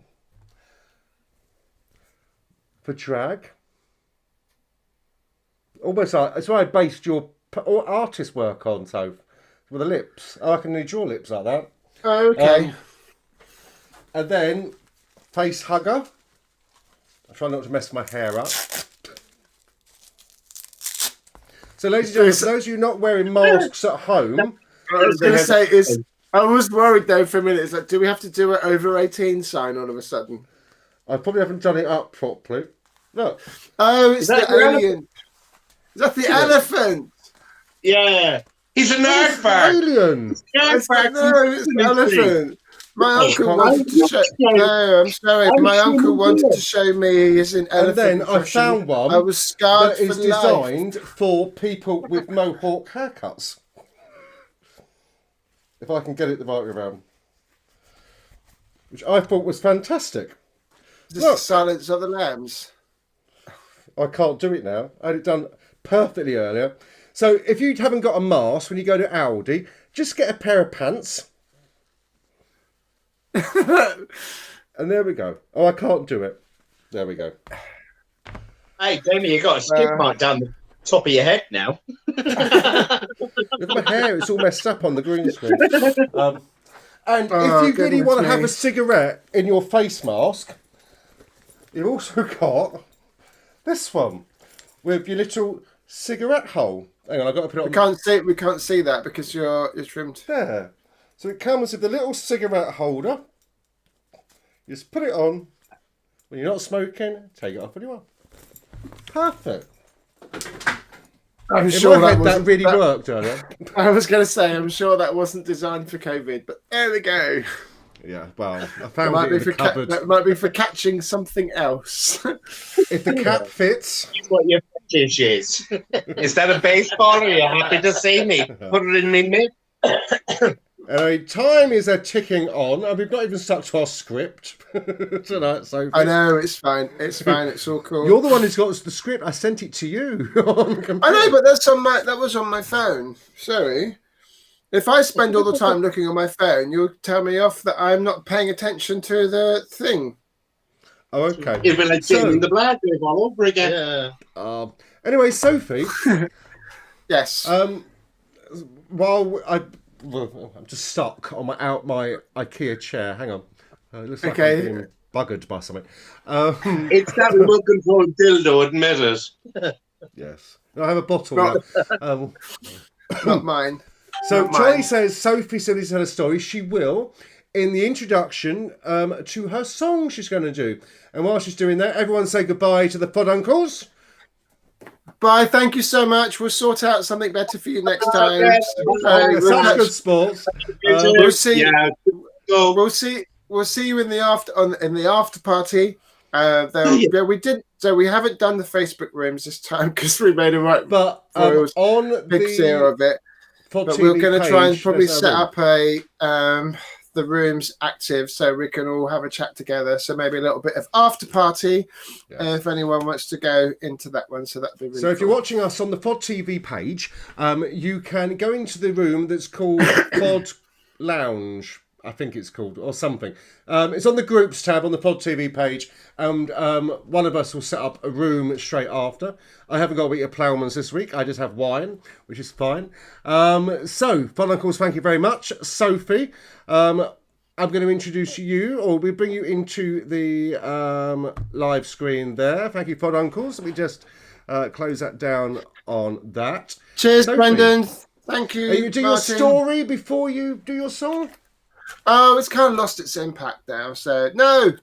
For drag. Almost like, that's why I based your artist work on, so with the lips. I can do your lips like that. Okay. And then, face hugger. I try not to mess my hair up. So, ladies and gentlemen, for those of you not wearing masks at home, I was going to say I was worried though for a minute. It's like, do we have to do an over 18 sign all of a sudden? I probably haven't done it up properly. Look. Oh, it's that the the alien. Is that the elephant? Yeah. He's a nerd bag. Alien. No, it's the elephant. My uncle wanted to show. No, I'm sorry. My uncle wanted to show me his elephant. And then I impression. found one I was scarred that is for life. designed for people with mohawk haircuts. If I can get it the right way around. Which I thought was fantastic. Is this the Silence of the Lambs? I can't do it now. I had it done perfectly earlier. So if you haven't got a mask when you go to Aldi, just get a pair of pants. And there we go. Oh, I can't do it. There we go. Hey, Jamie, you got a skid mark down the top of your head now. Look at my hair. It's all messed up on the green screen. And if you really want to have a cigarette in your face mask, you've also got this one with your little cigarette hole. Hang on, I've got to put it on. We can't see that because you're trimmed. There. So it comes with the little cigarette holder. You just put it on. When you're not smoking, take it off when you are. Perfect. I'm In sure my head, that really worked earlier. I was going to say, I'm sure that wasn't designed for COVID, but there we go. Yeah, well, I found it in the cupboard. That might be for catching something else. If the cap fits. That's what your fetish is. Is that a baseball? Are you happy to see me? Put it in me mitt. Time is ticking on, and we've not even stuck to our script tonight. So I know, it's fine. It's fine. It's all cool. You're the one who's got the script. I sent it to you. I know, but that was on my phone. Sorry. If I spend all the time looking on my phone, you'll tell me off that I'm not paying attention to the thing. Oh, okay. It'd be like getting the black wave all over again. Yeah. Anyway, Sophie. Yes. While I'm just stuck on my IKEA chair. Hang on. It looks like Okay. I'm being buggered by something. It's that remote control dildo, admit it. Yes. I have a bottle Not- now. Not mine. So Not Charlie mine. says Sophie still needs to tell a story. She will in the introduction to her song she's going to do. And while she's doing that, everyone say goodbye to the F.O.D uncles. Bye. Thank you so much. We'll sort out something better for you next time. Okay. Such good sports. We'll see. Yeah. So, We'll see you in the after party. We haven't done the Facebook rooms this time because we made a right But on big deal the of it. F.O.D But TV we're going to try and page, probably there's set our room. up the rooms active so we can all have a chat together. So maybe a little bit of after party if anyone wants to go into that one. So that'd be really So if cool. you're watching us on the F.O.D TV page, you can go into the room that's called F.O.D Lounge, I think it's called, or something. It's on the groups tab on the F.O.D TV page, and one of us will set up a room straight after. I haven't got to eat a ploughman's this week. I just have wine, which is fine. So, F.O.D uncles, thank you very much. Sophie, I'm going to introduce you, or we bring you into the live screen there. Thank you, F.O.D uncles. Let me just close that down on that. Cheers, Sophie, Brendan. Thank you. you do your Martin. story before you do your song? Oh, it's kind of lost its impact now. So no,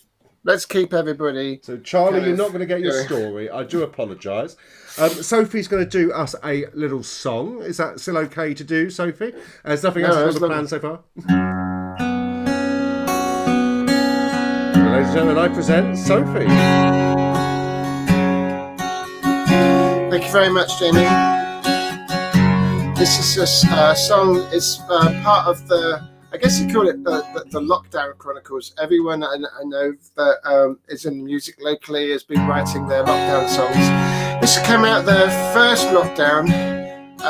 let's keep everybody. So Charlie, kind you're of not going to get your going. story. I do apologise. Sophie's going to do us a little song. Is that still okay to do, Sophie? There's nothing else on that's the plan so far. Ladies and gentlemen, I present Sophie. Thank you very much, Jamie. This is a song. It's part of the. I guess you call it the Lockdown Chronicles. Everyone I know that is in music locally has been writing their lockdown songs. This came out the first lockdown.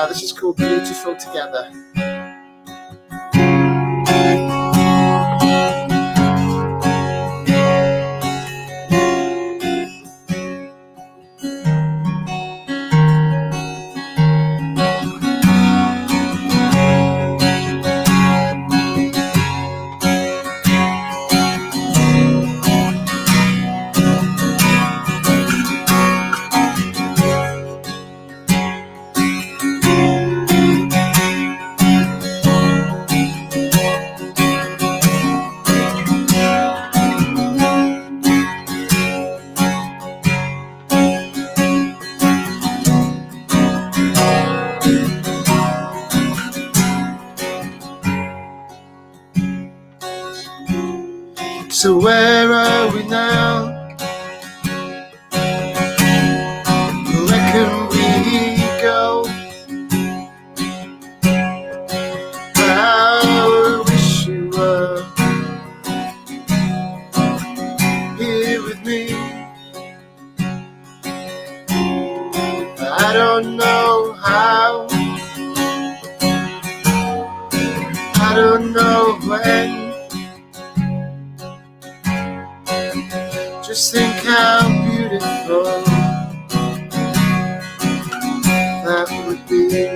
This is called Beautiful Together. So where are we now? Where can we go? I wish you were here with me. I don't know how, I don't know when. Just think how beautiful that would be.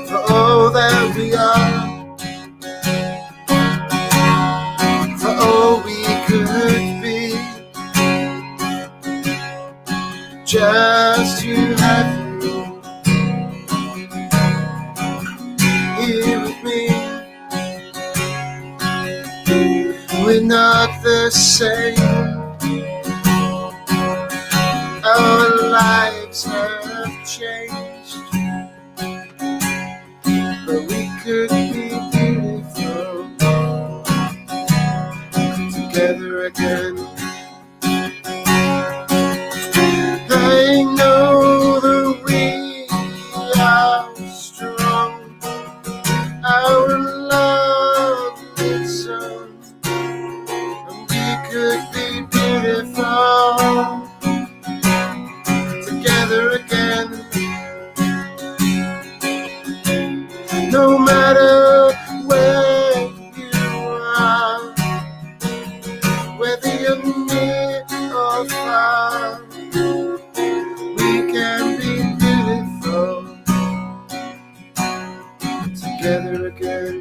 For all that we are, for all we could be, just to have you here with me. not the same. Our lives have changed, but we could be beautiful together again. I know that we are strong. Our love is on, and we could be beautiful together again. No matter where you are, whether you're near or far, we can be beautiful together again.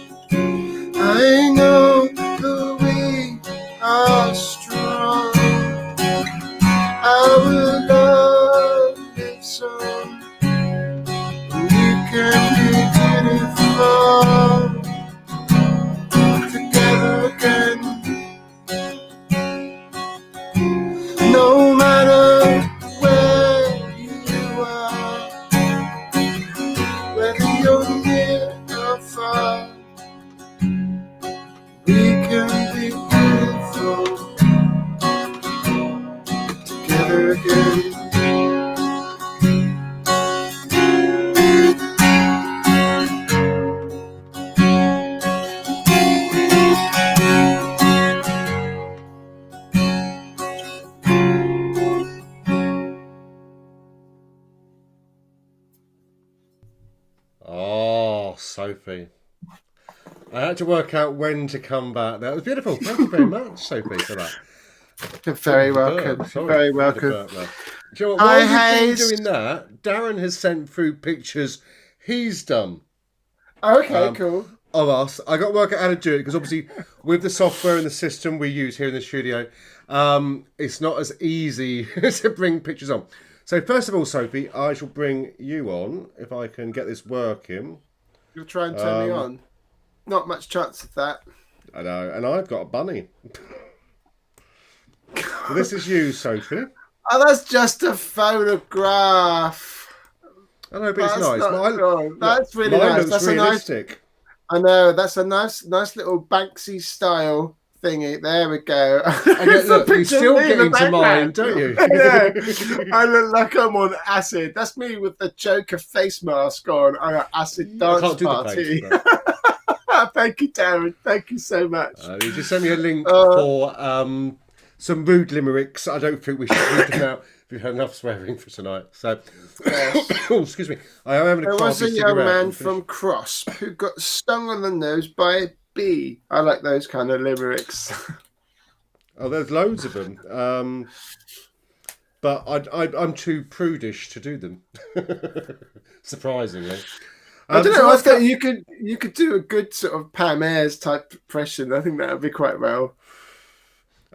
I know that we are strong. Our love lives on. We can be beautiful together again. No matter where you are, whether you're near or far, we can be beautiful together again. Oh, Sophie. I had to work out when to come back. That was beautiful. Thank you very much, Sophie, for that. You're very welcome. Sorry, Very welcome. Do you know what? Hi, While you've been Hayes. doing that, Darren has sent through pictures he's done Okay, cool. of us. I got to work out how to do it because obviously with the software and the system we use here in the studio, it's not as easy to bring pictures on. So first of all, Sophie, I shall bring you on if I can get this working. You'll try and turn me on. Not much chance of that. I know, and I've got a bunny. So this is you, Sophie. Oh, that's just a photograph. I know, but it's nice. Not good. That's really mine nice. looks That's realistic. I know. That's a nice little Banksy style thingy. There we go. And look, you still get into mine, don't you? Yeah. I look like I'm on acid. That's me with the Joker face mask on. I'm at acid dance can't do the party. face, Thank you, Darren. Thank you so much. You just send me a link for some rude limericks. I don't think we should read them out. We've had enough swearing for tonight. So, oh, excuse me. I am having a There was a crafty young cigarette. man from Crosp who got stung on the nose by a bee. I like those kind of limericks. Oh, there's loads of them. But I'm too prudish to do them. Surprisingly. I don't so know. I I've thought got- you could do a good sort of Pam Ayres type impression. I think that would be quite well.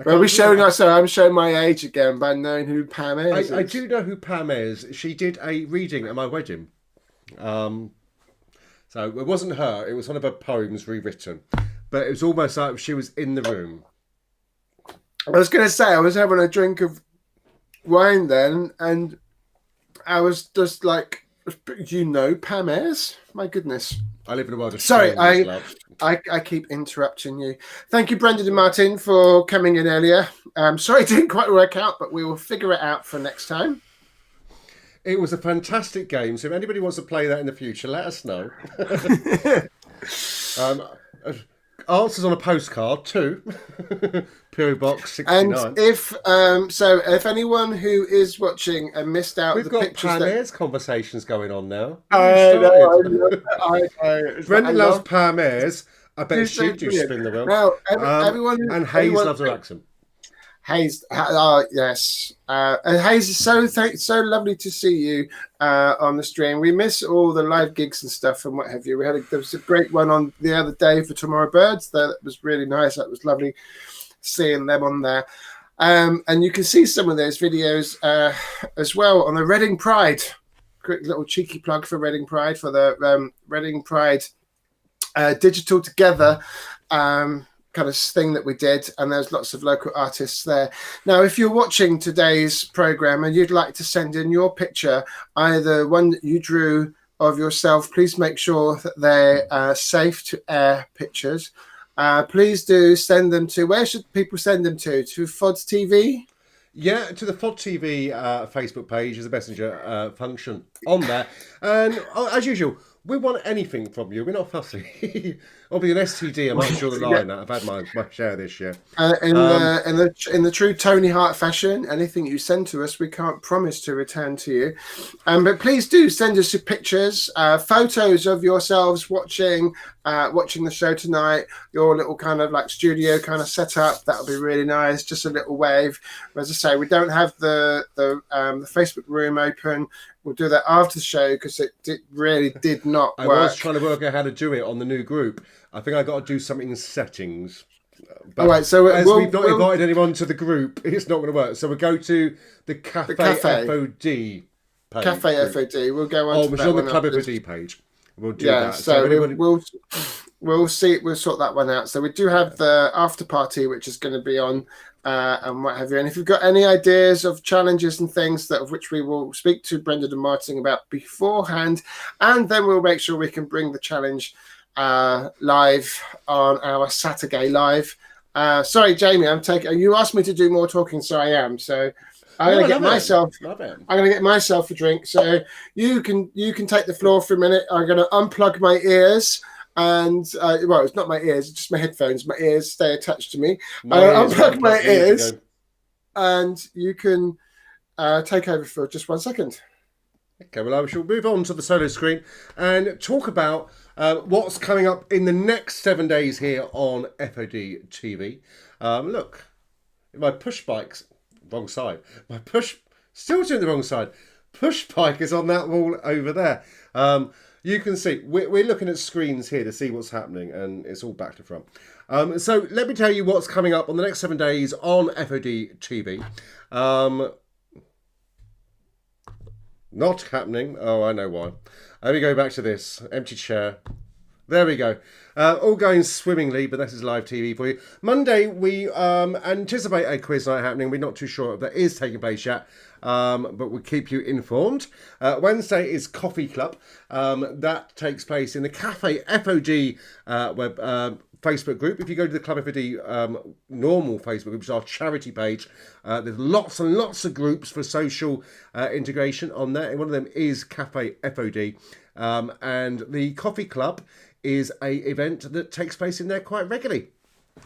Well, we're showing I'm showing my age again by knowing who Pam Ayres is. I do know who Pam is. She did a reading at my wedding. So it wasn't her. It was one of her poems rewritten. But it was almost like she was in the room. I was going to say, I was having a drink of wine then, and I was just like, do you know Pam Ayres? My goodness. I live in a world of Sorry, strangers, love. I keep interrupting you. Thank you, Brendan and Martin, for coming in earlier. Sorry it didn't quite work out, but we will figure it out for next time. It was a fantastic game. So if anybody wants to play that in the future, let us know. answers on a postcard too. PO Box 69. And if anyone who is watching and missed out We've the got pictures Pamela's conversations going on now. I know. Brendan loves Pamela's. I bet It's so she'd do brilliant. spin the wheel. Now, everyone and Hayes everyone- loves her accent. Hayes, yes, and Hayes is so lovely to see you on the stream. We miss all the live gigs and stuff and what have you. There was a great one on the other day for Tomorrow Birds. That was really nice. That was lovely seeing them on there. And you can see some of those videos as well on the Reading Pride. Quick little cheeky plug for Reading Pride, for the Reading Pride Digital Together kind of thing that we did, and there's lots of local artists there. Now, if you're watching today's program and you'd like to send in your picture, either one that you drew of yourself, please make sure that they're safe to air pictures. Please do send them to, where should people send them to? To FOD's TV? Yeah, to the FOD TV Facebook page. There's a messenger function on there. And as usual, we want anything from you. We're not fussy. I'll be an STD. I'm not sure the line. I've had my share this year. In the true Tony Hart fashion, anything you send to us, we can't promise to return to you. But please do send us your pictures, photos of yourselves watching the show tonight. Your little kind of like studio kind of setup. That would be really nice. Just a little wave. As I say, we don't have the Facebook room open. We'll do that after the show because it really did not work. I was trying to work out how to do it on the new group. I think I got to do something in settings. But all right, so we've not invited anyone to the group, it's not going to work. So we'll go to the Cafe FOD page. Cafe FOD. We'll go on. Which is on the Club FOD page. We'll do that. So we'll see. We'll sort that one out. So we do have the after party, which is going to be on. And what have you. And if you've got any ideas of challenges and things of which we will speak to Brendan and Martin about beforehand, and then we'll make sure we can bring the challenge live on our SaturGAY live. Sorry, Jamie, you asked me to do more talking, so I am. So I'm going to get myself a drink. So you can take the floor for a minute. I'm going to unplug my ears. And it's not my ears, it's just my headphones. My ears stay attached to me. I'll unplug my ears, and you can take over for just 1 second. Okay, well, I shall move on to the solo screen and talk about what's coming up in the next 7 days here on FOD TV. Look, my push bike's wrong side. Still doing the wrong side. Push bike is on that wall over there. You can see, we're looking at screens here to see what's happening, and it's all back to front. So let me tell you what's coming up on the next 7 days on FOD TV. Not happening. Oh, I know why. Let me go back to this. Empty chair. There we go. All going swimmingly, but this is live TV for you. Monday, we anticipate a quiz night happening. We're not too sure if that is taking place yet, but we'll keep you informed. Wednesday is Coffee Club. That takes place in the Cafe FOD web Facebook group. If you go to the Club F.O.D normal Facebook group, which is our charity page, there's lots and lots of groups for social integration on there. And one of them is Cafe F.O.D. And the Coffee Club is a event that takes place in there quite regularly.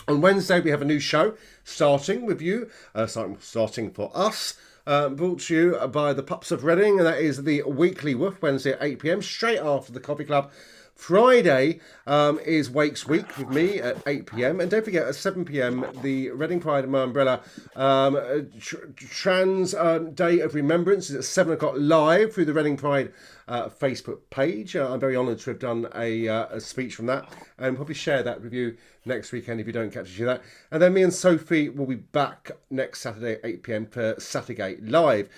On Wednesday, we have a new show starting with you, starting for us, brought to you by the Pups of Reading, and that is the Weekly Woof, Wednesday at 8 p.m, straight after the Coffee Club. Friday is Wakes Week with me at 8 p.m. And don't forget, at 7 p.m, the Reading Pride and My Umbrella Trans Day of Remembrance is at 7 o'clock live through the Reading Pride Facebook page. I'm very honoured to have done a speech from that, and probably share that with you next weekend if you don't catch to see that. And then me and Sophie will be back next Saturday at 8 p.m. for SaturGAY Live.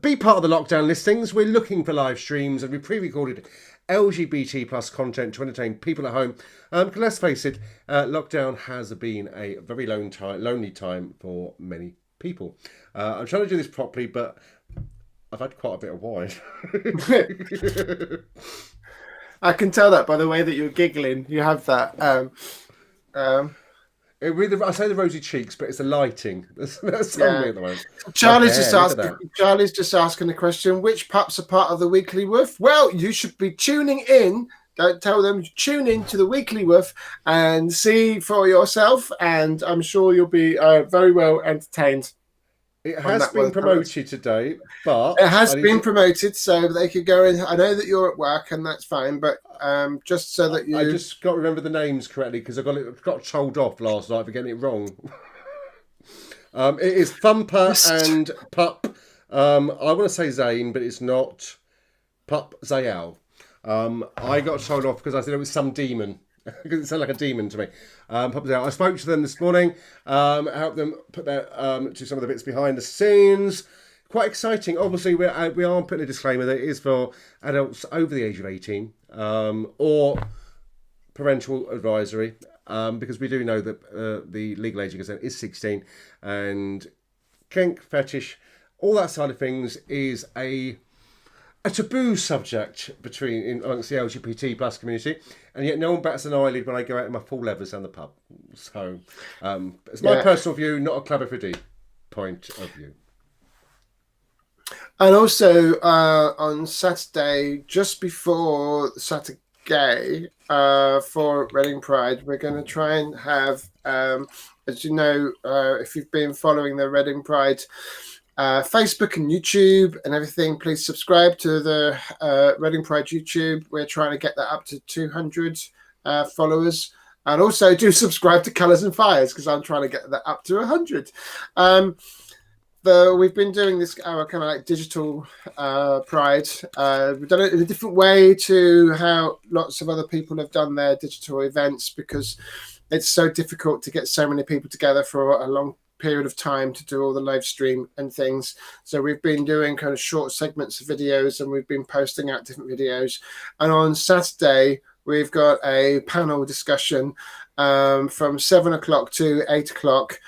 Be part of the lockdown listings. We're looking for live streams, and we pre-recorded LGBT plus content to entertain people at home. Let's face it, lockdown has been a very lonely time for many people. I'm trying to do this properly, but I've had quite a bit of wine. I can tell that by the way that you're giggling. You have that. I say the rosy cheeks, but it's the lighting. That's on me at the moment. Charlie's just asking the question: which pups are part of the Weekly Woof? Well, you should be tuning in don't tell them. Tune in to the Weekly Woof and see for yourself, and I'm sure you'll be very well entertained. It has been promoted today, but it has been promoted, so they could go in. I know that you're at work, and that's fine, but just so that you... I just got to remember the names correctly, because I got told off last night for getting it wrong. It is Thumper and Pup. I want to say Zane, but it's not. Pup Zayal. I got told off because I said it was some demon. Because it sounded like a demon to me. I spoke to them this morning, helped them put their to some of the bits behind the scenes. Quite exciting. Obviously, we are putting a disclaimer that it is for adults over the age of 18 or parental advisory, because we do know that the legal age of consent is 16, and kink, fetish, all that side of things is a taboo subject amongst the LGBT plus community, and yet no one bats an eyelid when I go out in my full leathers down the pub. So it's my personal view, not a Club F.O.D point of view. And also on Saturday, just before SaturGAY for Reading Pride, we're going to try and have, as you know, if you've been following the Reading Pride Facebook and YouTube and everything, please subscribe to the Reading Pride YouTube. We're trying to get that up to 200 followers, and also do subscribe to Colours and Fires, because I'm trying to get that up to 100. We've been doing this kind of like digital pride. We've done it in a different way to how lots of other people have done their digital events, because it's so difficult to get so many people together for a long period of time to do all the live stream and things. So we've been doing kind of short segments of videos, and we've been posting out different videos. And on Saturday, we've got a panel discussion from 7 o'clock to 8 o'clock,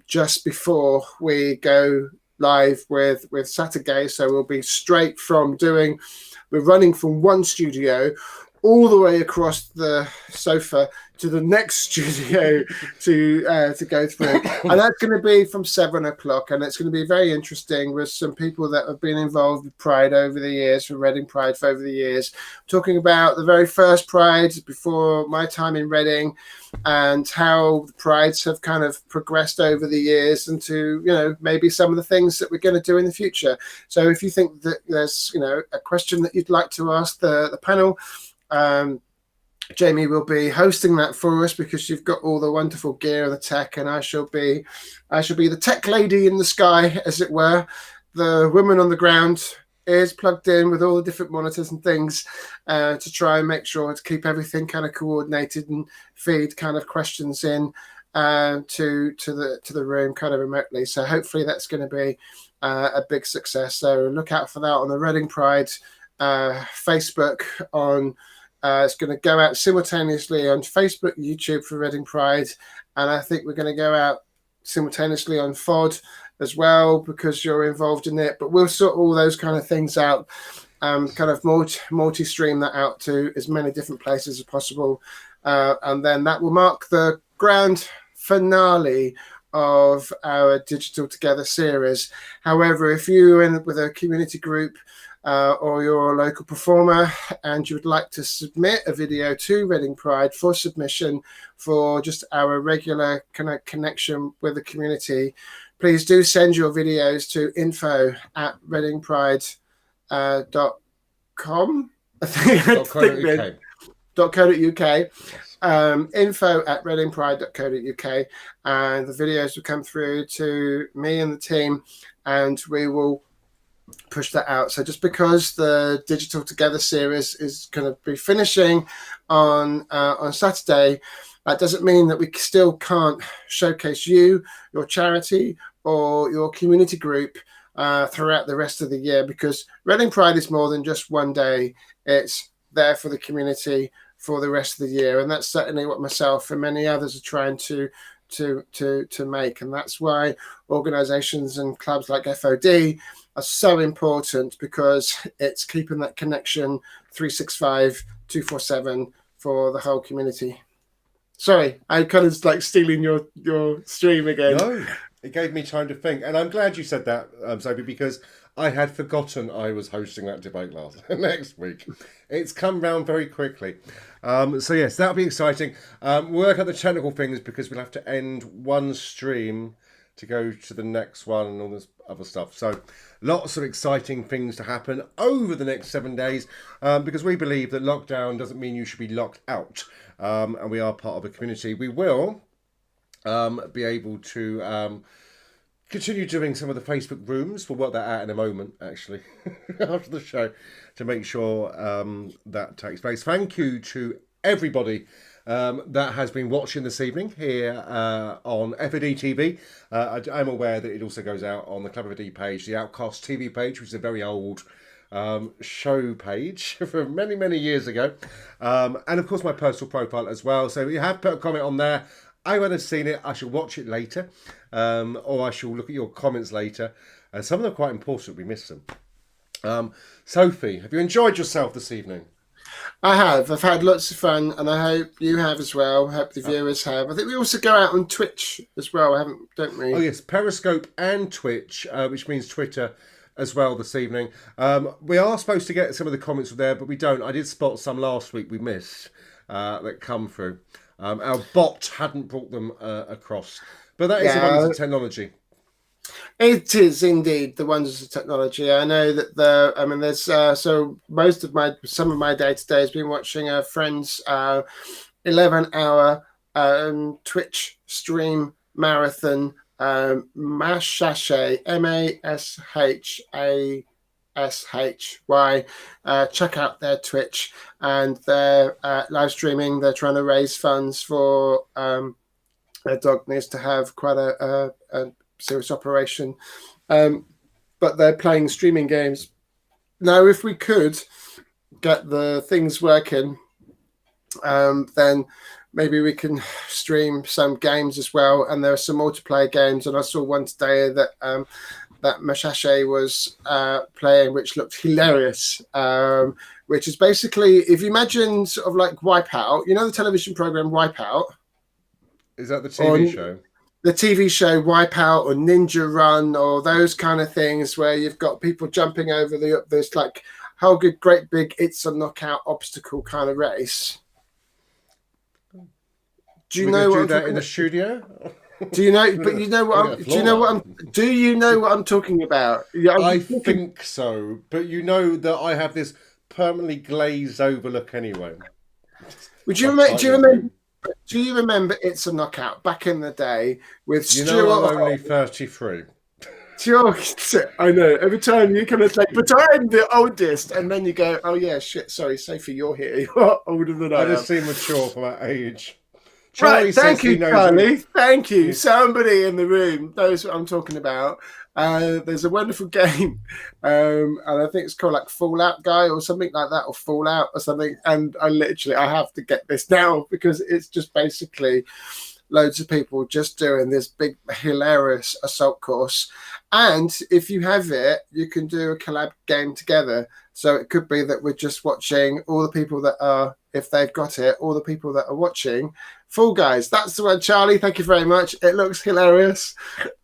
just before we go live with SaturGAY. So we'll be straight from we're running from one studio all the way across the sofa to the next studio to go through, and that's going to be from 7 o'clock, and it's going to be very interesting with some people that have been involved with Pride over the years, for Reading Pride for over the years, talking about the very first Pride before my time in Reading, and how the Prides have kind of progressed over the years, and to, you know, maybe some of the things that we're going to do in the future. So if you think that there's, you know, a question that you'd like to ask the panel, Jamie will be hosting that for us, because you've got all the wonderful gear and the tech, and I shall be the tech lady in the sky, as it were. The woman on the ground is plugged in with all the different monitors and things to try and make sure to keep everything kind of coordinated and feed kind of questions in to the room kind of remotely. So hopefully that's going to be a big success. So look out for that on the Reading Pride Facebook. It's going to go out simultaneously on Facebook, YouTube for Reading Pride, and I think we're going to go out simultaneously on FOD as well, because you're involved in it. But we'll sort all those kind of things out, kind of multi-stream that out to as many different places as possible, and then that will mark the grand finale of our Digital Together series. However, if you're in with a community group, or you're a local performer and you would like to submit a video to Reading Pride for submission for just our regular kind of connection with the community, please do send your videos to info@readingpride.com. I think .co.uk. info@readingpride.co.uk, and the videos will come through to me and the team, and we will push that out. So just because the Digital Together series is going to be finishing on Saturday, that doesn't mean that we still can't showcase you, your charity, or your community group throughout the rest of the year, because Reading Pride is more than just one day. It's there for the community for the rest of the year, and that's certainly what myself and many others are trying to make. And that's why organizations and clubs like F.O.D are so important, because it's keeping that connection 365, 247 for the whole community. Sorry, I kind of like stealing your stream again. No, it gave me time to think, and I'm glad you said that, Sophie, because I had forgotten I was hosting that debate next week. It's come round very quickly. So yes, that'll be exciting. We'll work out the technical things because we'll have to end one stream to go to the next one and all this other stuff. So lots of exciting things to happen over the next 7 days because we believe that lockdown doesn't mean you should be locked out. And we are part of a community. We will be able to continue doing some of the Facebook rooms. We'll work that out in a moment, actually, after the show, to make sure that takes place. Thank you to everybody that has been watching this evening here on F.O.D TV. I'm aware that it also goes out on the Club F.O.D page, the Outcast TV page, which is a very old show page from many, many years ago. And of course, my personal profile as well. So if you have put a comment on there, I won't have seen it. I shall watch it later, or I shall look at your comments later. Some of them are quite important. We missed them. Sophie, have you enjoyed yourself this evening? I have. I've had lots of fun, and I hope you have as well. I hope the viewers have. I think we also go out on Twitch as well, don't we? Oh yes, Periscope and Twitch, which means Twitter as well this evening. We are supposed to get some of the comments from there, but we don't. I did spot some last week we missed that come through. Our bot hadn't brought them across, but that is the wonders of technology. It is indeed the wonders of technology. I know that there's so some of my day to day has been watching a friend's 11-hour Twitch stream marathon. Mashashay, MASHASHY. Check out their Twitch, and they're live streaming. They're trying to raise funds for their dog needs to have quite a serious operation, but they're playing streaming games. Now, if we could get the things working, then maybe we can stream some games as well. And there are some multiplayer games, and I saw one today that that Mashashe was playing, which looked hilarious, which is basically, if you imagine sort of like Wipeout, you know the television program Wipeout? Is that the TV show? The TV show Wipeout or Ninja Run or those kind of things where you've got people jumping over this like how good, great big It's a Knockout obstacle kind of race. Do you know what that in the studio? Do you know? But you know what? Do you know what I'm? Do you know what I'm talking about? I think so, but you know that I have this permanently glazed over look anyway. Do you remember It's a Knockout back in the day with Stuart? You know, I'm only 33. I know. Every time you kind of say, but I'm the oldest, and then you go, oh yeah, shit. Sorry, Sophie, you're here. You're older than I am. I just seem mature for that age. Right, thank you, Charlie. Thank you. Somebody in the room knows what I'm talking about. There's a wonderful game, and I think it's called like Fallout Guy or something like that, or Fallout or something. And I have to get this now because it's just basically loads of people just doing this big, hilarious assault course. And if you have it, you can do a collab game together. So it could be that we're just watching all the people that are, if they've got it, all the people that are watching Fall Guys. That's the one, Charlie. Thank you very much. It looks hilarious.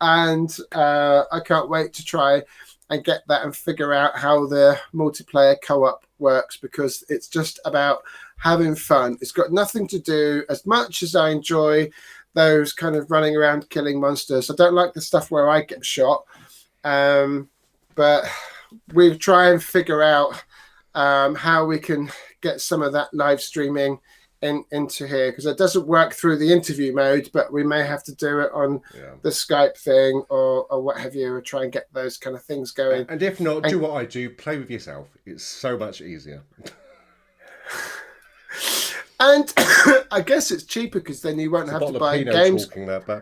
And I can't wait to try and get that and figure out how the multiplayer co-op works, because it's just about having fun. It's got nothing to do, as much as I enjoy those kind of running around killing monsters. I don't like the stuff where I get shot. But we try and figure out how we can get some of that live streaming into here, because it doesn't work through the interview mode, but we may have to do it on the Skype thing or what have you, or try and get those kind of things going. And if not, do what I do, play with yourself. It's so much easier. And I guess it's cheaper because then you won't have to buy games.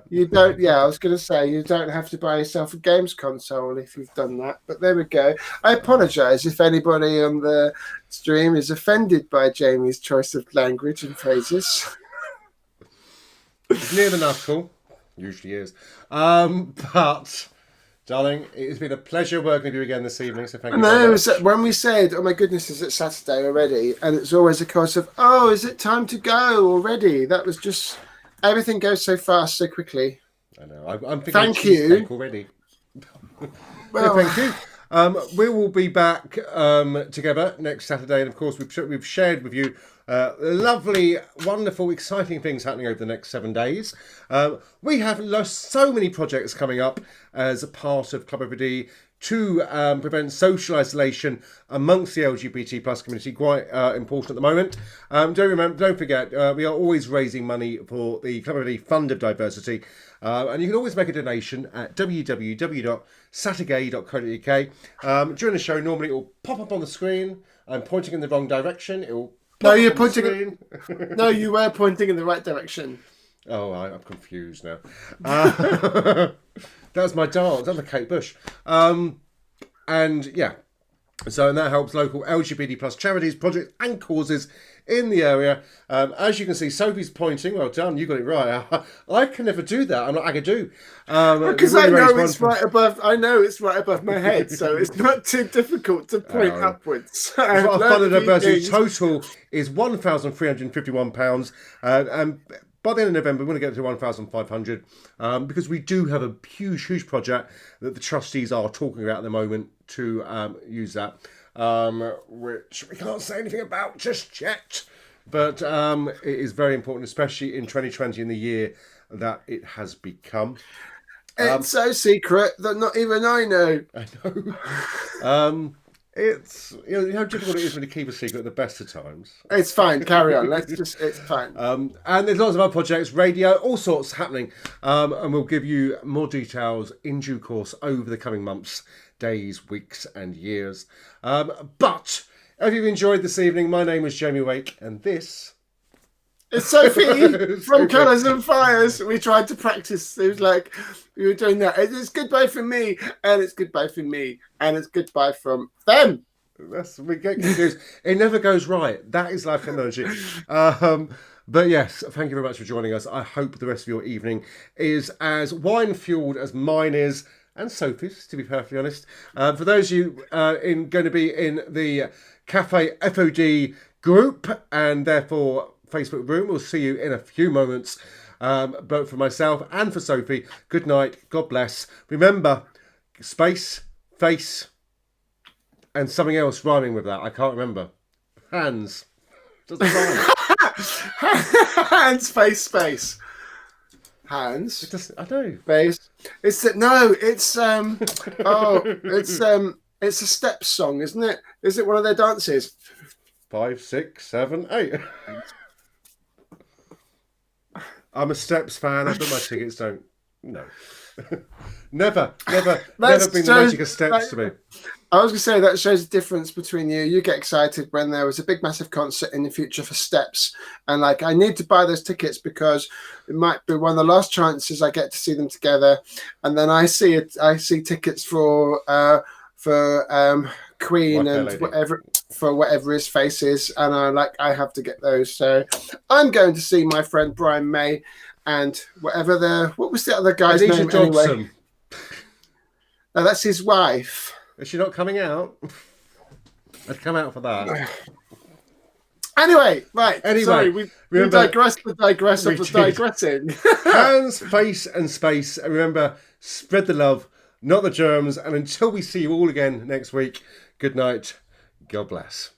You don't. Yeah, I was going to say you don't have to buy yourself a games console if you've done that. But there we go. I apologise if anybody on the stream is offended by Jamie's choice of language and phrases. It's near the knuckle, usually is. But. Darling, it's been a pleasure working with you again this evening, so thank you very much. When we said, oh my goodness, is it Saturday already? And it's always a case of, oh, is it time to go already? That was just, everything goes so fast, so quickly. I know. I'm thinking thank you already. Well, thank you. We will be back together next Saturday, and of course we've shared with you lovely, wonderful, exciting things happening over the next 7 days. We have so many projects coming up as a part of Club F.O.D to prevent social isolation amongst the LGBT plus community. Quite important at the moment. Don't forget, we are always raising money for the Club F.O.D Fund of Diversity, and you can always make a donation at www.SaturGAY.co.uk. During the show, normally it will pop up on the screen. I'm pointing in the wrong direction. It will. No, you're pointing. No, you were pointing in the right direction. Oh, I'm confused now. That's my dance. That's a Kate Bush. And yeah, and that helps local LGBT plus charities, projects and causes in the area. As you can see, Sophie's pointing. Well done, you got it right. I can never do that. I'm not Agadoo. Because I know it's right above. I know it's right above my head, so it's not too difficult to point upwards. Our Fund of Diversity total is £1,351, and by the end of November, we're going to get to 1,500 because we do have a huge project that the trustees are talking about at the moment to use that, which we can't say anything about just yet. But it is very important, especially in 2020, in the year that it has become. It's so secret that not even I know. I know. It's how difficult it is when you keep a secret at the best of times. It's fine. Carry on. It's fine. And there's lots of other projects, radio, all sorts happening. And we'll give you more details in due course over the coming months, days, weeks, and years. But if you've enjoyed this evening, my name is Jamie Wake, and this. It's Sophie from Colours and Fires. We tried to practice. It was like we were doing that. It's goodbye from me, and it's goodbye from me, and it's goodbye from them. We get confused. It never goes right. That is life energy. But yes, thank you very much for joining us. I hope the rest of your evening is as wine-fueled as mine is, and Sophie's, to be perfectly honest. For those of you going to be in the Cafe F.O.D group, and therefore Facebook room, we'll see you in a few moments. But for myself and for Sophie, good night, God bless. Remember, space, face, and something else rhyming with that. I can't remember. Hands. Doesn't rhyme. Hands, face, space. Hands. It doesn't, I know. Face. It's it's a step song, isn't it? Is it one of their dances? 5, 6, 7, 8. I'm a Steps fan. I put my tickets. Don't. No. never been the magic of Steps to me. I was going to say that shows the difference between you. You get excited when there was a big, massive concert in the future for Steps. And like, I need to buy those tickets because it might be one of the last chances I get to see them together. And then I see tickets for Queen and whatever his face is, and I have to get those. So I'm going to see my friend Brian May and what was the other guy's name anyway? No, that's his wife. Is she not coming out? I'd come out for that. Anyway, right. Sorry, we digress of the digressing. Hands, face, and space. And remember, spread the love, not the germs. And until we see you all again next week, good night. God bless.